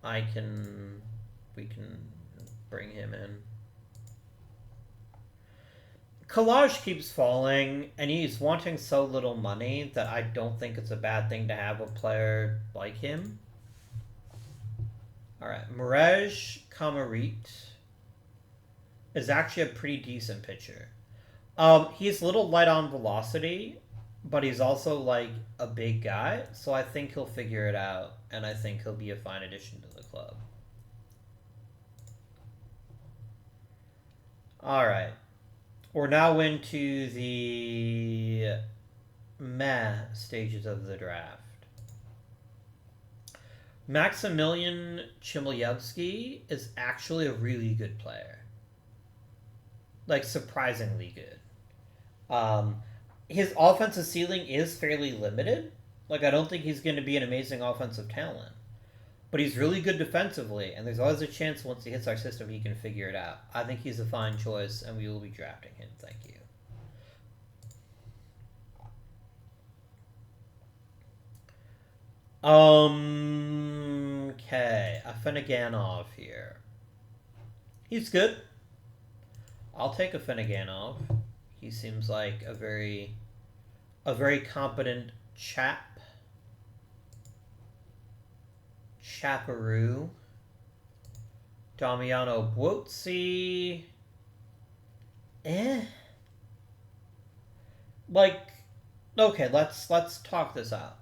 We can bring him in. Collage keeps falling, and he's wanting so little money that I don't think it's a bad thing to have a player like him. Alright, Mirej Kamarit is actually a pretty decent pitcher. He's a little light on velocity, but he's also, like, a big guy, so I think he'll figure it out, and I think he'll be a fine addition to the club. Alright. We're now into the meh stages of the draft. Maximilian Chmielewski is actually a really good player. Like, surprisingly good. His offensive ceiling is fairly limited. Like, I don't think he's going to be an amazing offensive talent. But he's really good defensively, and there's always a chance once he hits our system he can figure it out. I think he's a fine choice, and we will be drafting him. Thank you. Okay. Afinaganov here. He's good. I'll take Afinaganov. He seems like a very competent chap. Chaparoo. Damiano Buotsi. Like, okay, let's talk this out.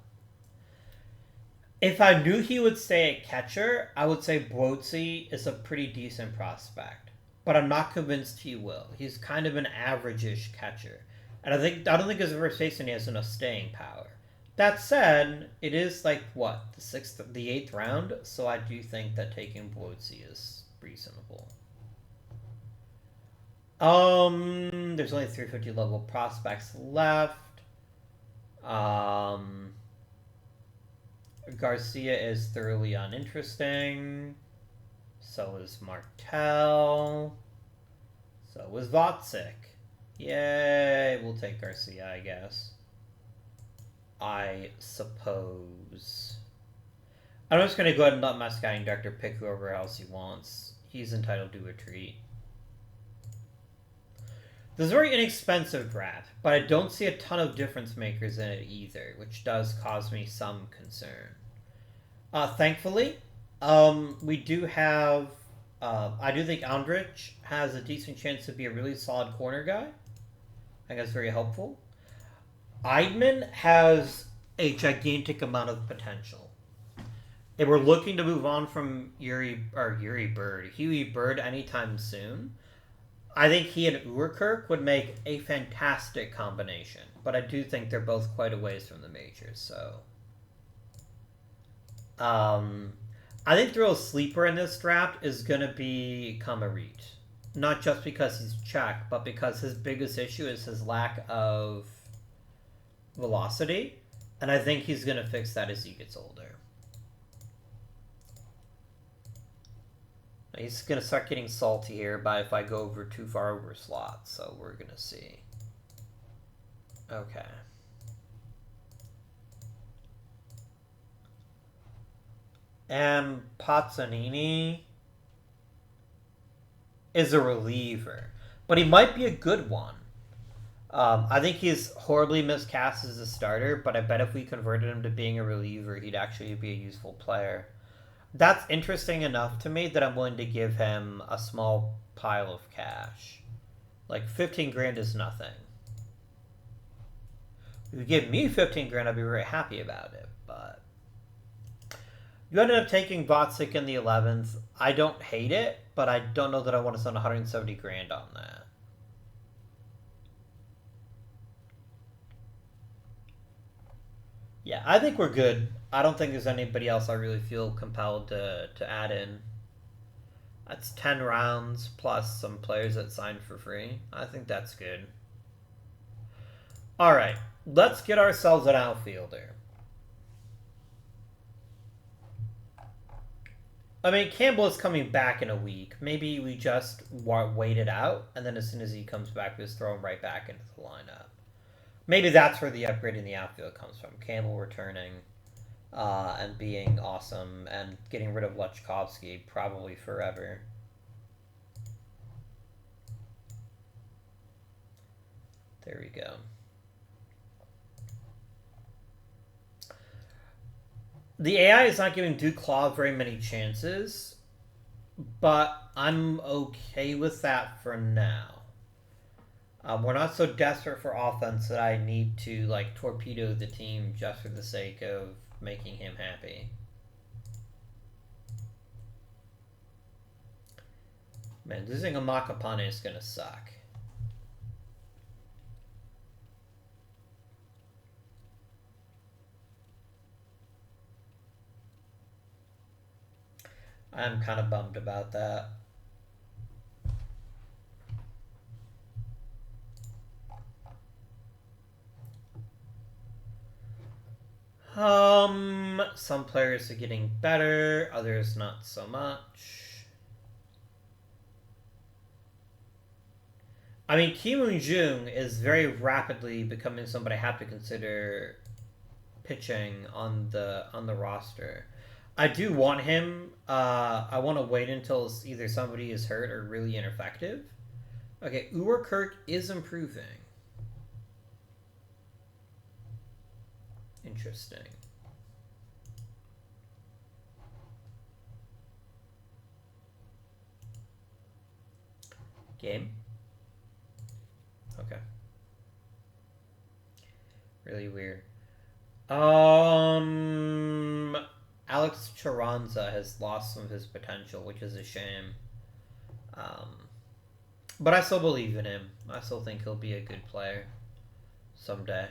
If I knew he would stay at catcher, I would say Buotsi is a pretty decent prospect. But I'm not convinced he will. He's kind of an average-ish catcher. And I don't think his reverse facing has enough staying power. That said, it is like, what, the 8th round? So I do think that taking Buotsi is reasonable. There's only 350 level prospects left. Garcia is thoroughly uninteresting. So is Martel. So is Votzik. Yay, we'll take Garcia, I guess. I suppose. I'm just going to go ahead and let my scouting director pick whoever else he wants. He's entitled to a treat. This is a very inexpensive draft, but I don't see a ton of difference makers in it either, which does cause me some concern. Thankfully, we do have... I do think Andrich has a decent chance to be a really solid corner guy. I think that's very helpful. Eidman has a gigantic amount of potential. they were looking to move on from Huey Bird anytime soon, I think he and Urkirk would make a fantastic combination. But I do think they're both quite a ways from the majors, so. I think the real sleeper in this draft is going to be Kamarit. Not just because he's Czech, but because his biggest issue is his lack of velocity. And I think he's going to fix that as he gets older. He's going to start getting salty here by if I go too far over slots. So we're going to see. Okay. And Pazzanini is a reliever, but he might be a good one. I think he's horribly miscast as a starter, but I bet if we converted him to being a reliever, he'd actually be a useful player. That's interesting enough to me that I'm willing to give him a small pile of cash. Like 15 grand is nothing. If you give me 15 grand, I'd be very happy about it, but you ended up taking Botsic in the 11th. I don't hate it, but I don't know that I want to spend 170 grand on that. Yeah, I think we're good. I don't think there's anybody else I really feel compelled to add in. That's 10 rounds plus some players that signed for free. I think that's good. All right, let's get ourselves an outfielder. I mean, Campbell is coming back in a week. Maybe we just wait it out, and then as soon as he comes back, we just throw him right back into the lineup. Maybe that's where the upgrade in the outfield comes from. Campbell returning and being awesome and getting rid of Lechkovsky probably forever. There we go. The AI is not giving Duclaw very many chances, but I'm okay with that for now. We're not so desperate for offense that I need to like torpedo the team just for the sake of making him happy. Man, losing a Makapane is gonna suck. I'm kind of bummed about that. Some players are getting better, others not so much. I mean, Kim Moon-jung is very rapidly becoming somebody I have to consider pitching on the roster. I do want him. I want to wait until either somebody is hurt or really ineffective. Okay, Urkirk is improving. Interesting. Game? Okay. Really weird. Alex Chiranza has lost some of his potential, which is a shame. But I still believe in him. I still think he'll be a good player someday.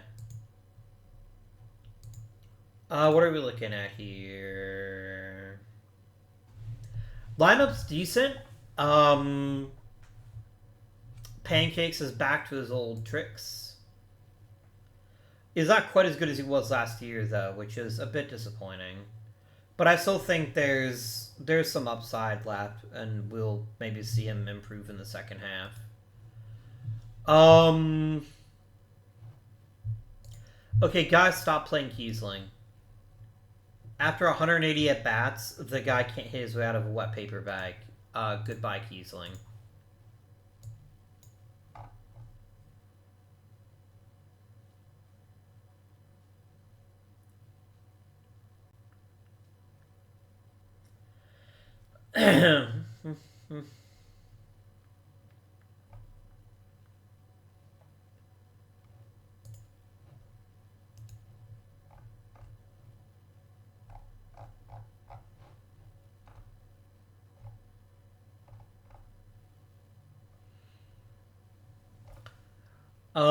What are we looking at here? Lineup's decent. Pancakes is back to his old tricks. He's not quite as good as he was last year, though, which is a bit disappointing. But I still think there's some upside left, and we'll maybe see him improve in the second half. Okay, guys, stop playing Kiesling. After 180 at-bats, the guy can't hit his way out of a wet paper bag. Goodbye, Kiesling. Right.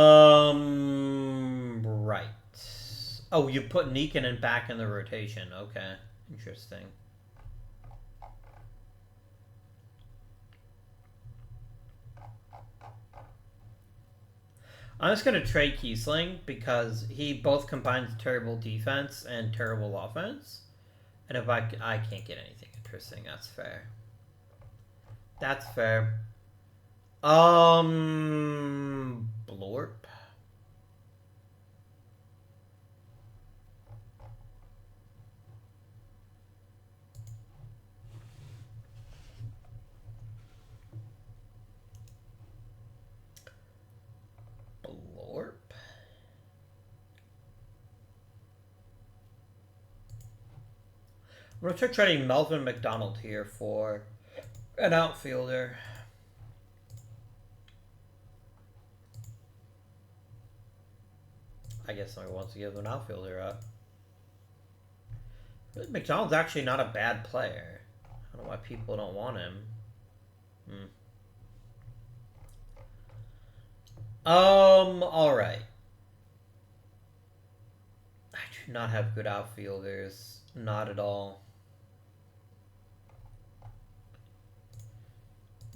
Oh, you put Niikanen back in the rotation. Okay. Interesting. I'm just going to trade Kiesling because he both combines terrible defense and terrible offense. And if I can't get anything interesting, that's fair. That's fair. Blorp. Blorp. I'm going to try trading Melvin McDonald here for an outfielder. I guess somebody wants to give an outfielder up. McDonald's actually not a bad player. I don't know why people don't want him. Alright. I do not have good outfielders. Not at all.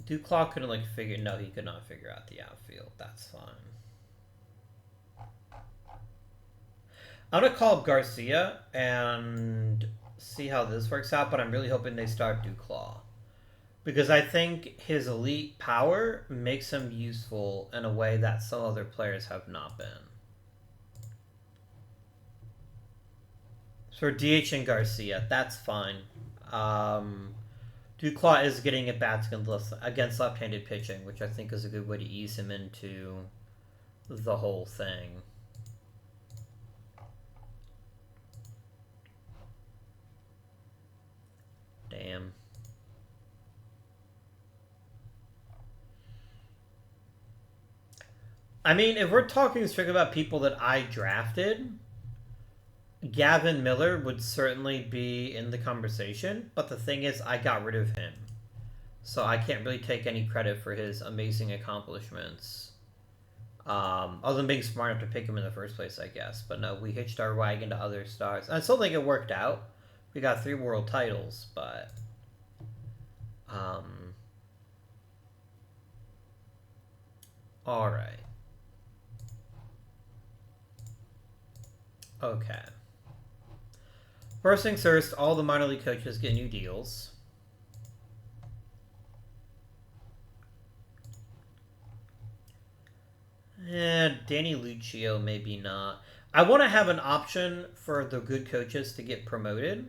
Duclaw couldn't figure... No, he could not figure out the outfield. That's fine. I'm going to call up Garcia and see how this works out, but I'm really hoping they start Duclaw. Because I think his elite power makes him useful in a way that some other players have not been. So DH and Garcia, that's fine. Duclaw is getting at bats against left-handed pitching, which I think is a good way to ease him into the whole thing. Damn. I mean, if we're talking strictly about people that I drafted, Gavin Miller would certainly be in the conversation, but the thing is, I got rid of him. So I can't really take any credit for his amazing accomplishments. Other than being smart enough to pick him in the first place, I guess. But no, we hitched our wagon to other stars. I still think it worked out. We got 3 world titles, but... Alright. Okay. First things first, all the minor league coaches get new deals. Danny Lucio, maybe not. I want to have an option for the good coaches to get promoted.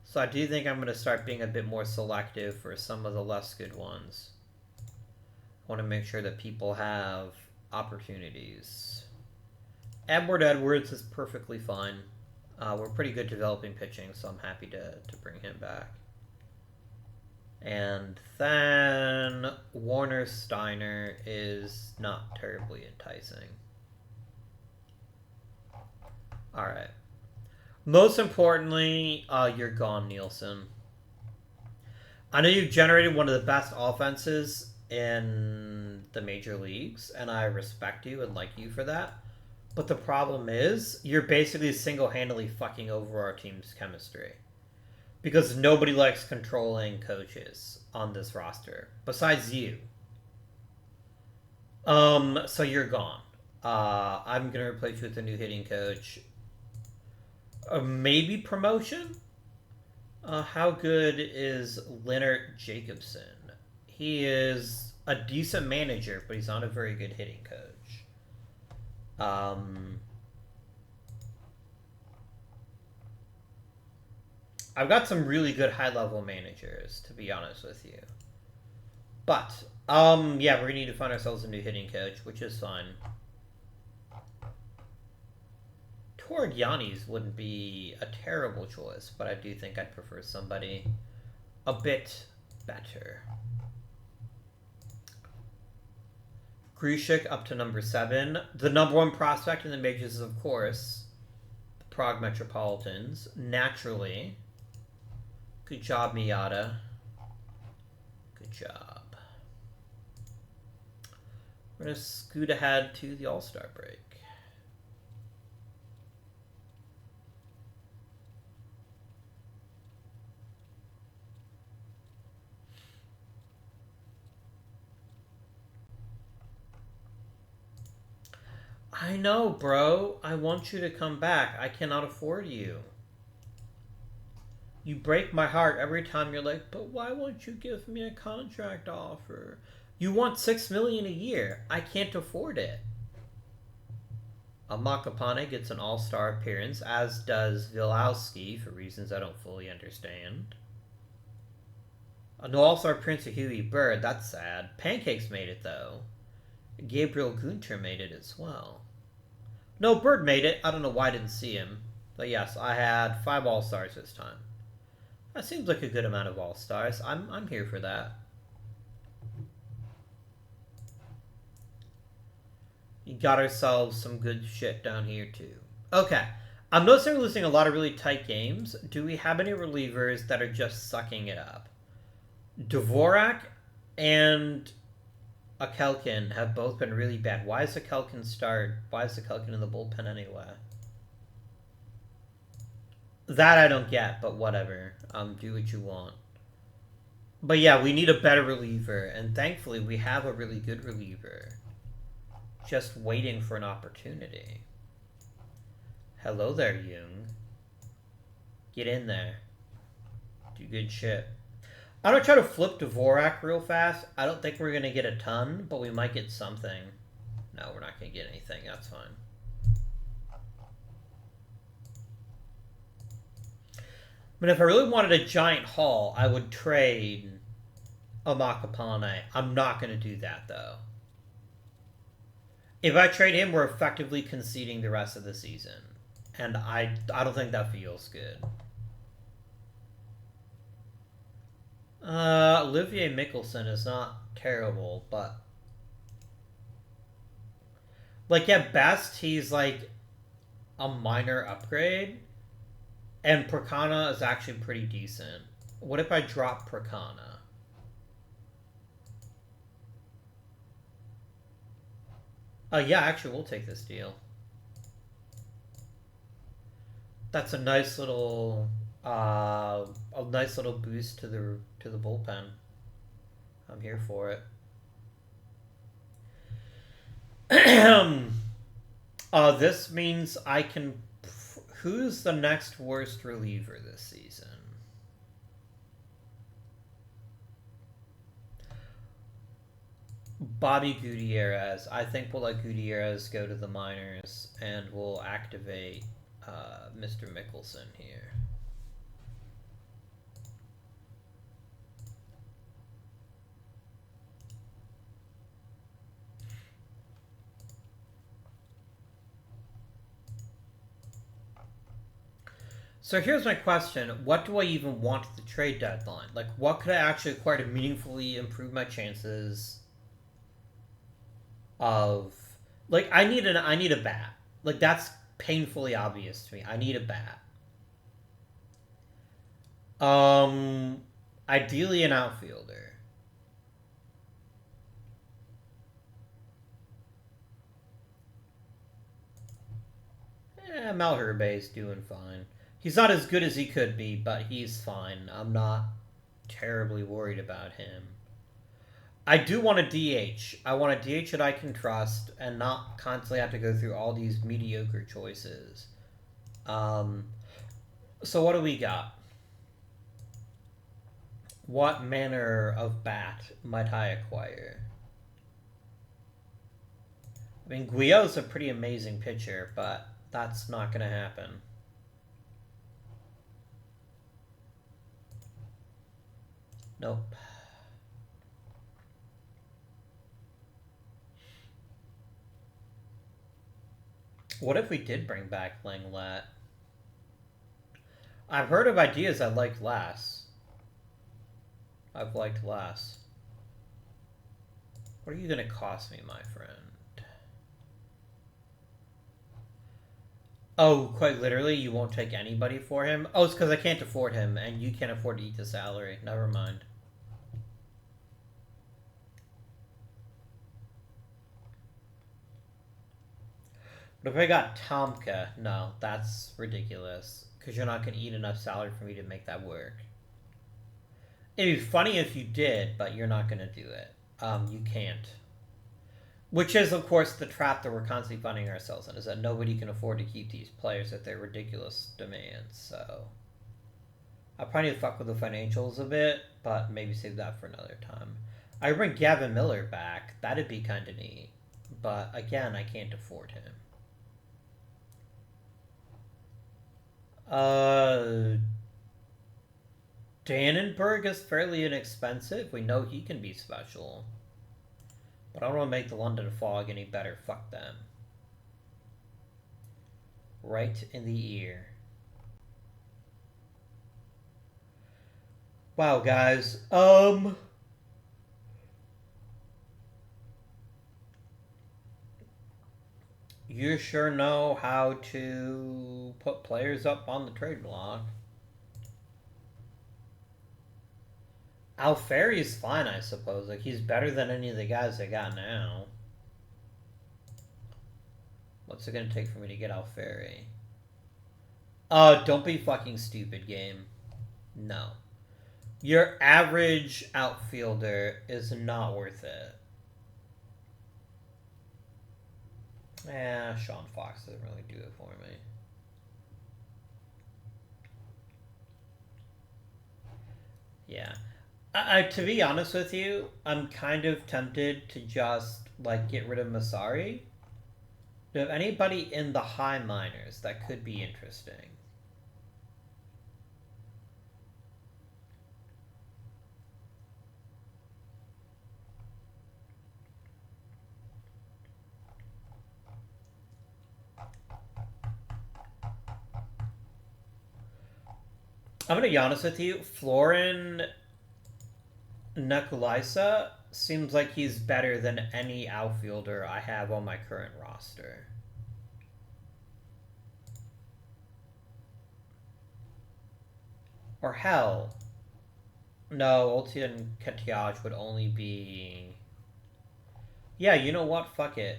So I do think I'm going to start being a bit more selective for some of the less good ones. I want to make sure that people have opportunities. Edwards is perfectly fine. We're pretty good developing pitching, so I'm happy to bring him back. And then Warner Steiner is not terribly enticing. Alright. Most importantly, you're gone, Nielsen. I know you've generated one of the best offenses in the major leagues, and I respect you and like you for that. But the problem is, you're basically single-handedly fucking over our team's chemistry. Because nobody likes controlling coaches on this roster. Besides you. So you're gone. I'm going to replace you with a new hitting coach. Maybe promotion? How good is Leonard Jacobson? He is a decent manager, but he's not a very good hitting coach. I've got some really good high-level managers, to be honest with you. But, yeah, we're going to need to find ourselves a new hitting coach, which is fine. Torgiani's wouldn't be a terrible choice, but I do think I'd prefer somebody a bit better. Grishik up to number 7. The number 1 prospect in the majors is, of course, the Prague Metropolitans. Naturally. Good job, Miata. Good job. We're going to scoot ahead to the All-Star break. I know, bro. I want you to come back. I cannot afford you. You break my heart every time you're like, but why won't you give me a contract offer? You want $6 million a year. I can't afford it. Makapane gets an all-star appearance, as does Vilowski, for reasons I don't fully understand. No all-star appearance of Huey Bird. That's sad. Pancakes made it, though. Gabriel Gunter made it as well. No, Bird made it. I don't know why I didn't see him. But yes, I had 5 all-stars this time. That seems like a good amount of all-stars. I'm here for that. You got ourselves some good shit down here, too. Okay. I'm noticing we're losing a lot of really tight games. Do we have any relievers that are just sucking it up? Dvorak and Akelkin have both been really bad. Why is Akelkin start? Why is Akelkin in the bullpen anyway? That I don't get, but whatever. Do what you want. But yeah, we need a better reliever, and thankfully we have a really good reliever. Just waiting for an opportunity. Hello there, Jung. Get in there. Do good shit. I'm gonna try to flip Dvorak real fast. I don't think we're gonna get a ton, but we might get something. No, we're not gonna get anything. That's fine. But if I really wanted a giant haul, I would trade a Makapane. I'm not gonna do that though. If I trade him, we're effectively conceding the rest of the season, and I don't think that feels good. Olivier Mickelson is not terrible, but like at best he's like a minor upgrade, and Prakana is actually pretty decent. What if I drop Prakana? Yeah, actually we'll take this deal. That's a nice little boost to the bullpen. I'm here for it. This means I can. Who's the next worst reliever this season? Bobby Gutierrez. I think we'll let Gutierrez go to the minors, and we'll activate Mr. Mickelson here. So here's my question. What do I even want at the trade deadline? Like, what could I actually acquire to meaningfully improve my chances of... Like, I need a bat. Like, that's painfully obvious to me. I need a bat. Ideally an outfielder. Malherbe's doing fine. He's not as good as he could be, but he's fine. I'm not terribly worried about him. I do want a DH. I want a DH that I can trust and not constantly have to go through all these mediocre choices. So what do we got? What manner of bat might I acquire? I mean, Guillot's a pretty amazing pitcher, but that's not going to happen. Nope. What if we did bring back Langlet? I've heard of ideas I liked less. I've liked less. What are you going to cost me, my friend? Oh, quite literally, you won't take anybody for him? Oh, it's because I can't afford him, and you can't afford to eat the salary. Never mind. What if I got Tomka? No, that's ridiculous. Because you're not going to eat enough salary for me to make that work. It'd be funny if you did, but you're not going to do it. You can't. Which is, of course, the trap that we're constantly finding ourselves in, is that nobody can afford to keep these players at their ridiculous demands, so... I'll probably need to fuck with the financials a bit, but maybe save that for another time. I bring Gavin Miller back. That'd be kind of neat. But, again, I can't afford him. Dannenberg is fairly inexpensive. We know he can be special. But I don't want to make the London Fog any better. Fuck them. Right in the ear. Wow, guys. You sure know how to put players up on the trade block. Alfieri's fine, I suppose. Like, he's better than any of the guys I got now. What's it gonna take for me to get Alfieri? Don't be fucking stupid, game. No. Your average outfielder is not worth it. Sean Fox doesn't really do it for me. Yeah. To be honest with you, I'm kind of tempted to just, like, get rid of Masari. Do you have anybody in the high minors that could be interesting? I'm gonna be honest with you, Florin Nekulaisa seems like he's better than any outfielder I have on my current roster. Or hell, no, Ultian Katiaj would only be... Yeah, you know what? Fuck it.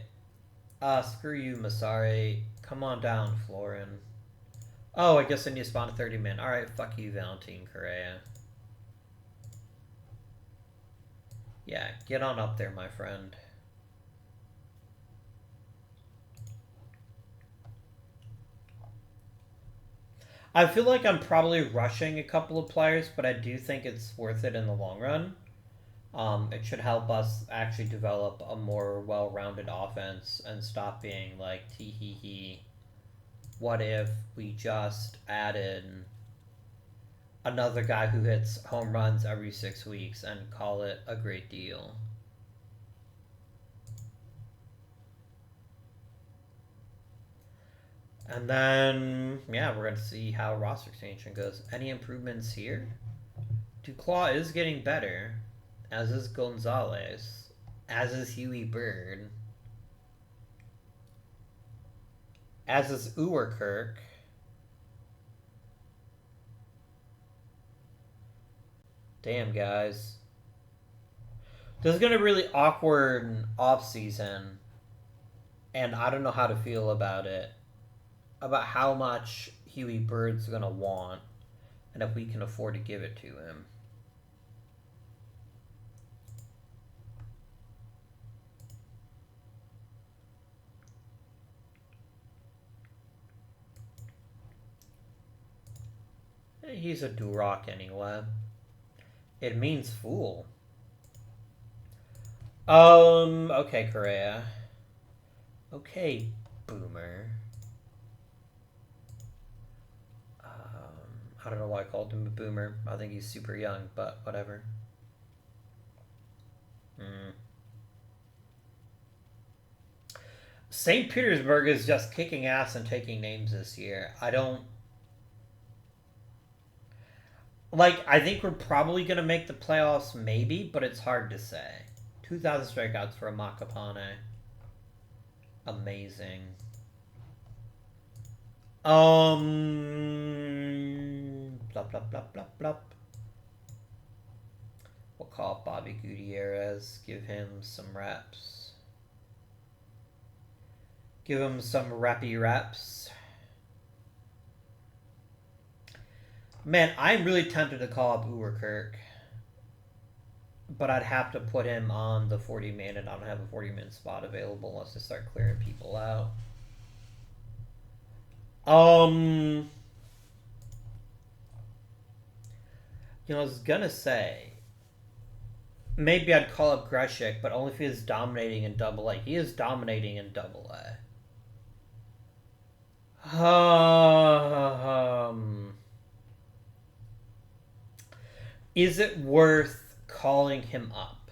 Screw you, Masari. Come on down, Florin. Oh, I guess I need to spawn a 30-man. Alright, fuck you, Valentin Correa. Yeah, get on up there, my friend. I feel like I'm probably rushing a couple of players, but I do think it's worth it in the long run. It should help us actually develop a more well-rounded offense and stop being like, tee hee hee. What if we just added another guy who hits home runs every 6 weeks and call it a great deal? And then, yeah, we're going to see how roster expansion goes. Any improvements here? Duclaw is getting better, as is Gonzalez, as is Huey Bird, as is Uwerkirk. Damn, guys. This is going to be really awkward off-season, and I don't know how to feel about it. About how much Huey Bird's going to want, and if we can afford to give it to him. He's a Duroc anyway. It means fool. Okay, Correa. Okay, Boomer. I don't know why I called him a boomer. I think he's super young, but whatever. St. Petersburg is just kicking ass and taking names this year. I don't... Like, I think we're probably going to make the playoffs, maybe, but it's hard to say. 2,000 strikeouts for a Makapane. Amazing. Blah, blah, blah, blah, blah. We'll call up Bobby Gutierrez, give him some reps. Give him some rappy reps. Man, I'm really tempted to call up Kirk. But I'd have to put him on the 40-man, and I don't have a 40-man spot available unless I start clearing people out. I was gonna say maybe I'd call up Greshik, but only if he is dominating in double A. He is dominating in double A. Is it worth calling him up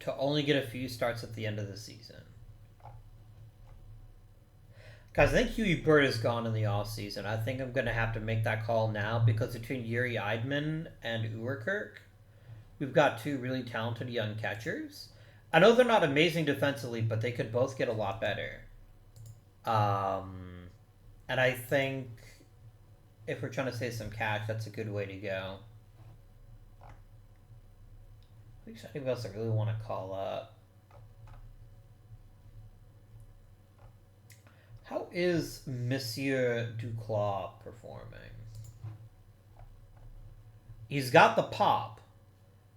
to only get a few starts at the end of the season? Guys, I think Huey Bird is gone in the offseason. I think I'm going to have to make that call now because between Yuri Eidman and Uwerkirk, we've got two really talented young catchers. I know they're not amazing defensively, but they could both get a lot better. And I think if we're trying to save some cash, that's a good way to go. There's anybody else I really want to call up. How is Monsieur Duclaw performing? He's got the pop,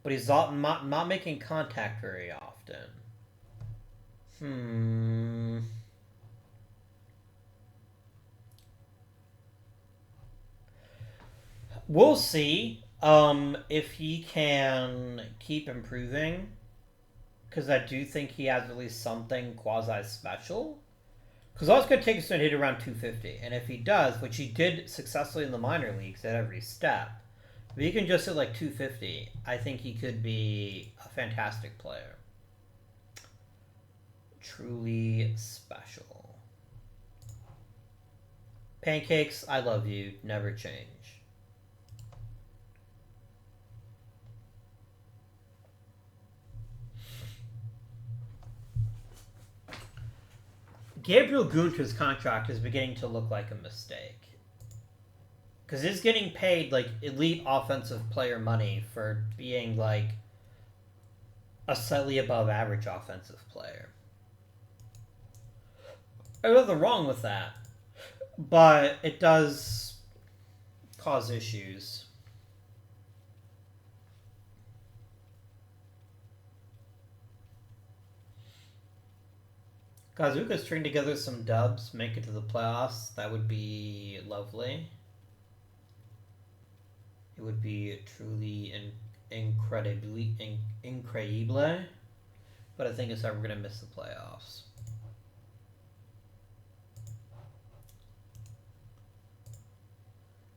but he's not making contact very often. We'll see if he can keep improving, because I do think he has at least something quasi-special. Because all it's going to take is to hit around 250, and if he does, which he did successfully in the minor leagues at every step, if he can just hit like 250, I think he could be a fantastic player. Truly special. Pancakes, I love you. Never change. Gabriel Gunter's contract is beginning to look like a mistake. Because he's getting paid, like, elite offensive player money for being, like, a slightly above average offensive player. There's nothing wrong with that. But it does cause issues. Guys, we could string together some dubs, make it to the playoffs. That would be lovely. It would be truly incredible. But I think it's that we're going to miss the playoffs.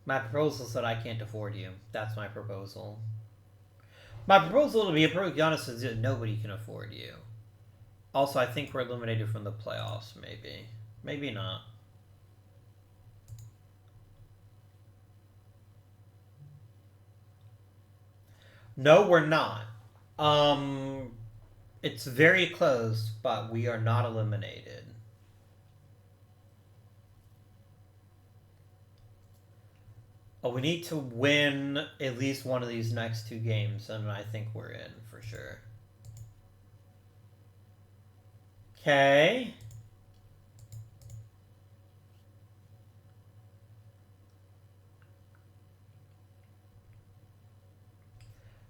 My proposal said I can't afford you. That's my proposal. My proposal, to be perfectly honest, is that nobody can afford you. Also, I think we're eliminated from the playoffs, maybe. Maybe not. No, we're not. It's very close, but we are not eliminated. Oh, we need to win at least one of these next two games, and I think we're in for sure. Okay.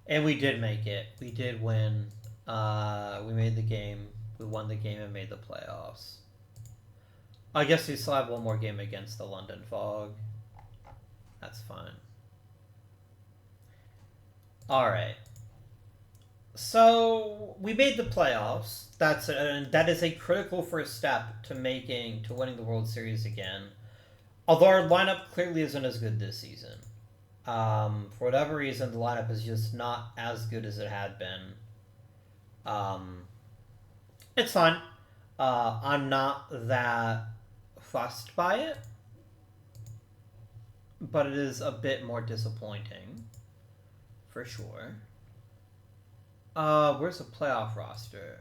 And we did make it. We did win. We made the game. We won the game and made the playoffs. I guess we still have one more game against the London Fog. That's fine. Alright. So we made the playoffs. That is a critical first step to winning the World Series again. Although our lineup clearly isn't as good this season. For whatever reason, the lineup is just not as good as it had been. It's fine. I'm not that fussed by it. But it is a bit more disappointing. For sure. Where's the playoff roster?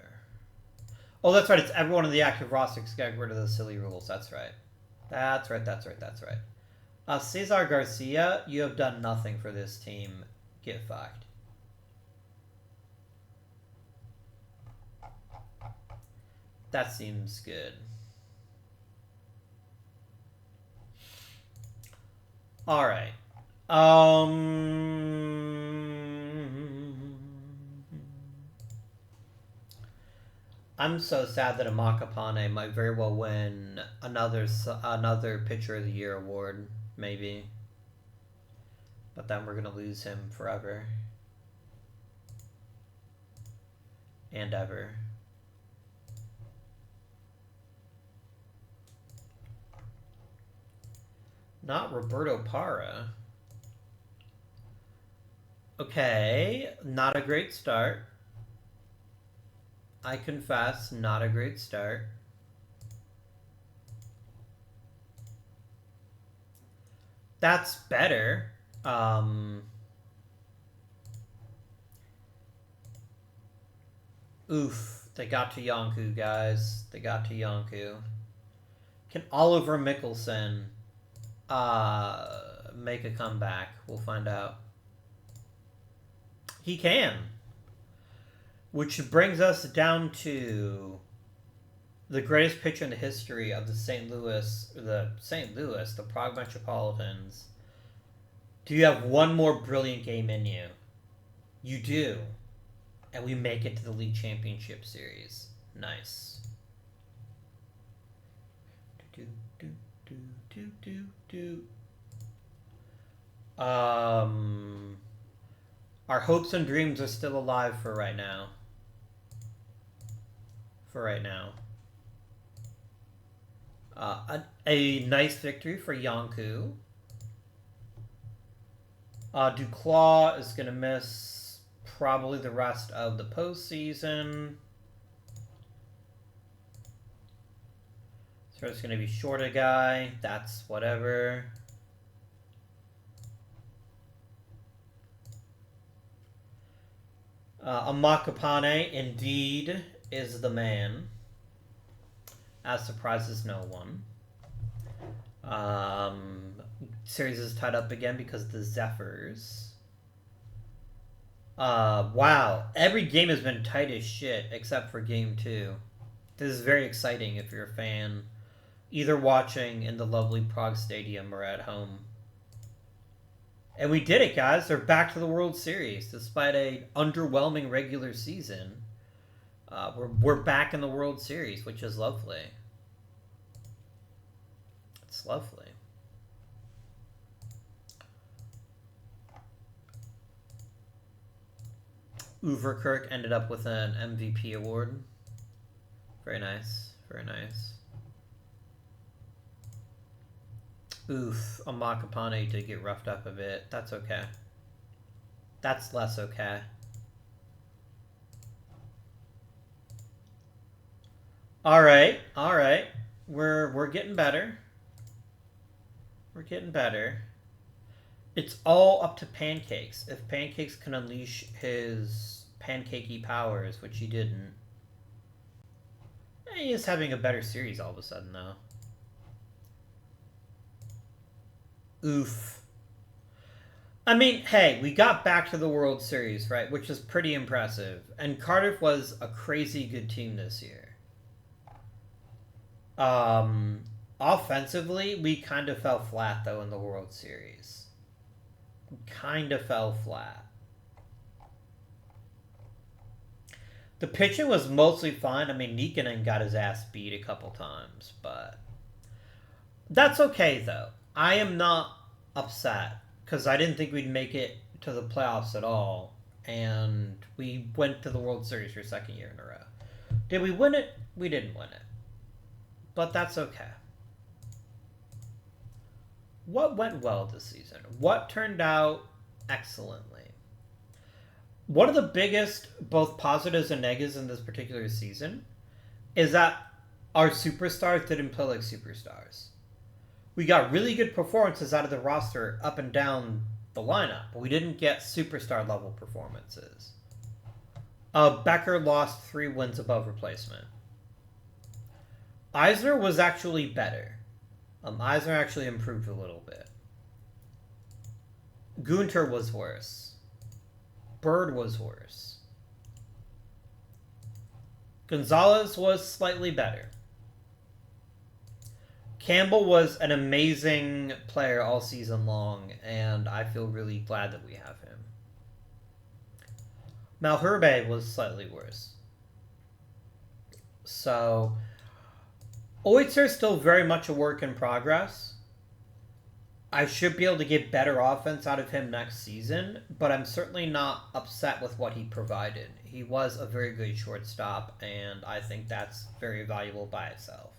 Oh, that's right. It's everyone in the active roster to get rid of the silly rules. That's right. That's right. Cesar Garcia, you have done nothing for this team. Get fucked. That seems good. All right. I'm so sad that Amakapane might very well win another Pitcher of the Year award, maybe. But then we're gonna lose him forever and ever. Not Roberto Parra. Okay, not a great start. I confess, not a great start. That's better. Oof, they got to Yonku, guys. They got to Yonku. Can Oliver Mickelson make a comeback? We'll find out. He can. Which brings us down to the greatest pitcher in the history of the Prague Metropolitans. Do you have one more brilliant game in you? You do. And we make it to the League Championship Series. Nice. Our hopes and dreams are still alive for right now. A nice victory for Yonku. Duclaw is going to miss probably the rest of the postseason. So it's going to be short a guy. That's whatever. Amakapane indeed is the man. As surprises no one. Series is tied up again because of the Zephyrs. Wow. Every game has been tight as shit except for game 2. This is very exciting if you're a fan, either watching in the lovely Prague Stadium or at home. And we did it, guys. They're back to the World Series despite a underwhelming regular season. We're back in the World Series, which is lovely. It's lovely. Overkirk ended up with an MVP award. Very nice. Very nice. Oof, Amakapane did get roughed up a bit. That's okay. That's less okay. Alright, alright. We're getting better. We're getting better. It's all up to Pancakes. If Pancakes can unleash his pancakey powers, which he didn't. He is having a better series all of a sudden, though. Oof. I mean, hey, we got back to the World Series, right? Which is pretty impressive. And Cardiff was a crazy good team this year. Offensively, we kind of fell flat, though, in the World Series. Kind of fell flat. The pitching was mostly fine. I mean, Nikkanen got his ass beat a couple times, but that's okay, though. I am not upset, because I didn't think we'd make it to the playoffs at all, and we went to the World Series for a second year in a row. Did we win it? We didn't win it. But that's okay. What went well this season? What turned out excellently? One of the biggest, both positives and negatives in this particular season is that our superstars didn't play like superstars. We got really good performances out of the roster up and down the lineup, but we didn't get superstar level performances. Becker lost 3 wins above replacement. Eisner was actually better. Eisner actually improved a little bit. Gunter was worse. Bird was worse. Gonzalez was slightly better. Campbell was an amazing player all season long, and I feel really glad that we have him. Malherbe was slightly worse. So, Oitzer is still very much a work in progress. I should be able to get better offense out of him next season, but I'm certainly not upset with what he provided. He was a very good shortstop, and I think that's very valuable by itself.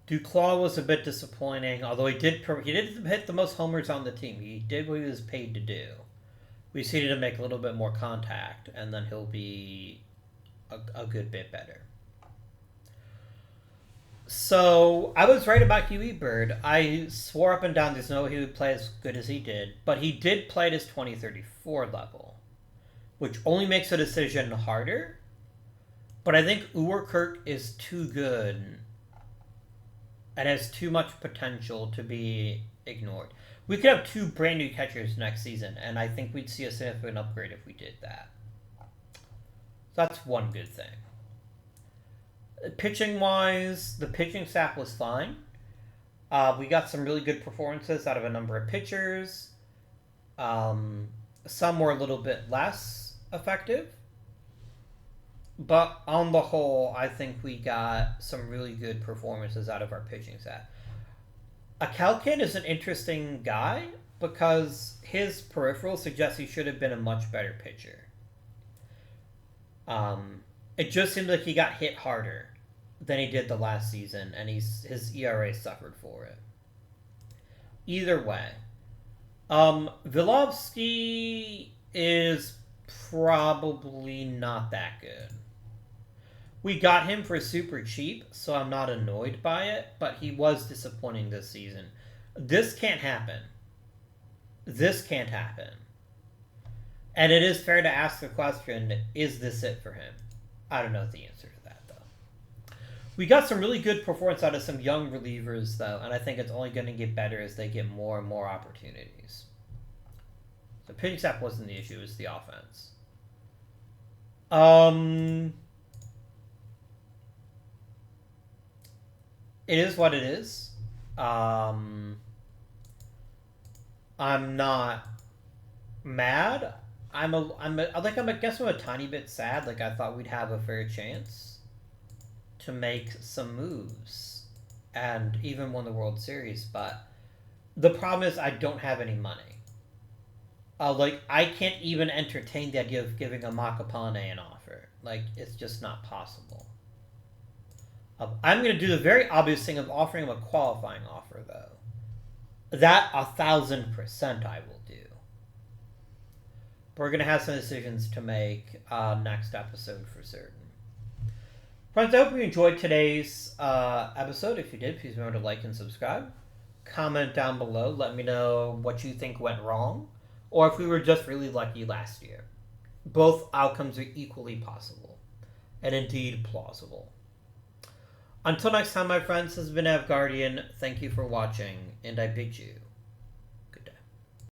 Duclaw was a bit disappointing, although he did hit the most homers on the team. He did what he was paid to do. We just needed to make a little bit more contact, and then he'll be a good bit better. So, I was right about Huey Bird. I swore up and down there's no way he would play as good as he did, but he did play at his 2034 level, which only makes a decision harder. But I think Uwerkirk is too good and has too much potential to be ignored. We could have 2 brand new catchers next season, and I think we'd see a significant upgrade if we did that. So that's one good thing. Pitching-wise, the pitching staff was fine. We got some really good performances out of a number of pitchers. Some were a little bit less effective. But on the whole, I think we got some really good performances out of our pitching staff. Akalkin is an interesting guy because his peripheral suggests he should have been a much better pitcher. It just seemed like he got hit harder than he did the last season, and his ERA suffered for it. Either way, Vilovsky is probably not that good. We got him for super cheap, so I'm not annoyed by it, but he was disappointing this season. This can't happen. This can't happen. And it is fair to ask the question, is this it for him? I don't know the answer to that, though. We got some really good performance out of some young relievers, though, and I think it's only going to get better as they get more and more opportunities. The pitching staff wasn't the issue, it was the offense. It is what it is. I'm not mad. I guess I'm a tiny bit sad. Like, I thought we'd have a fair chance to make some moves and even win the World Series, but the problem is I don't have any money. I can't even entertain the idea of giving a Makapane an offer. Like, it's just not possible. I'm going to do the very obvious thing of offering him a qualifying offer, though. That 1,000% I will do. But we're going to have some decisions to make next episode for certain. Friends, I hope you enjoyed today's episode. If you did, please remember to like and subscribe. Comment down below. Let me know what you think went wrong, or if we were just really lucky last year. Both outcomes are equally possible, and indeed plausible. Until next time, my friends, this has been Avguardian. Thank you for watching, and I bid you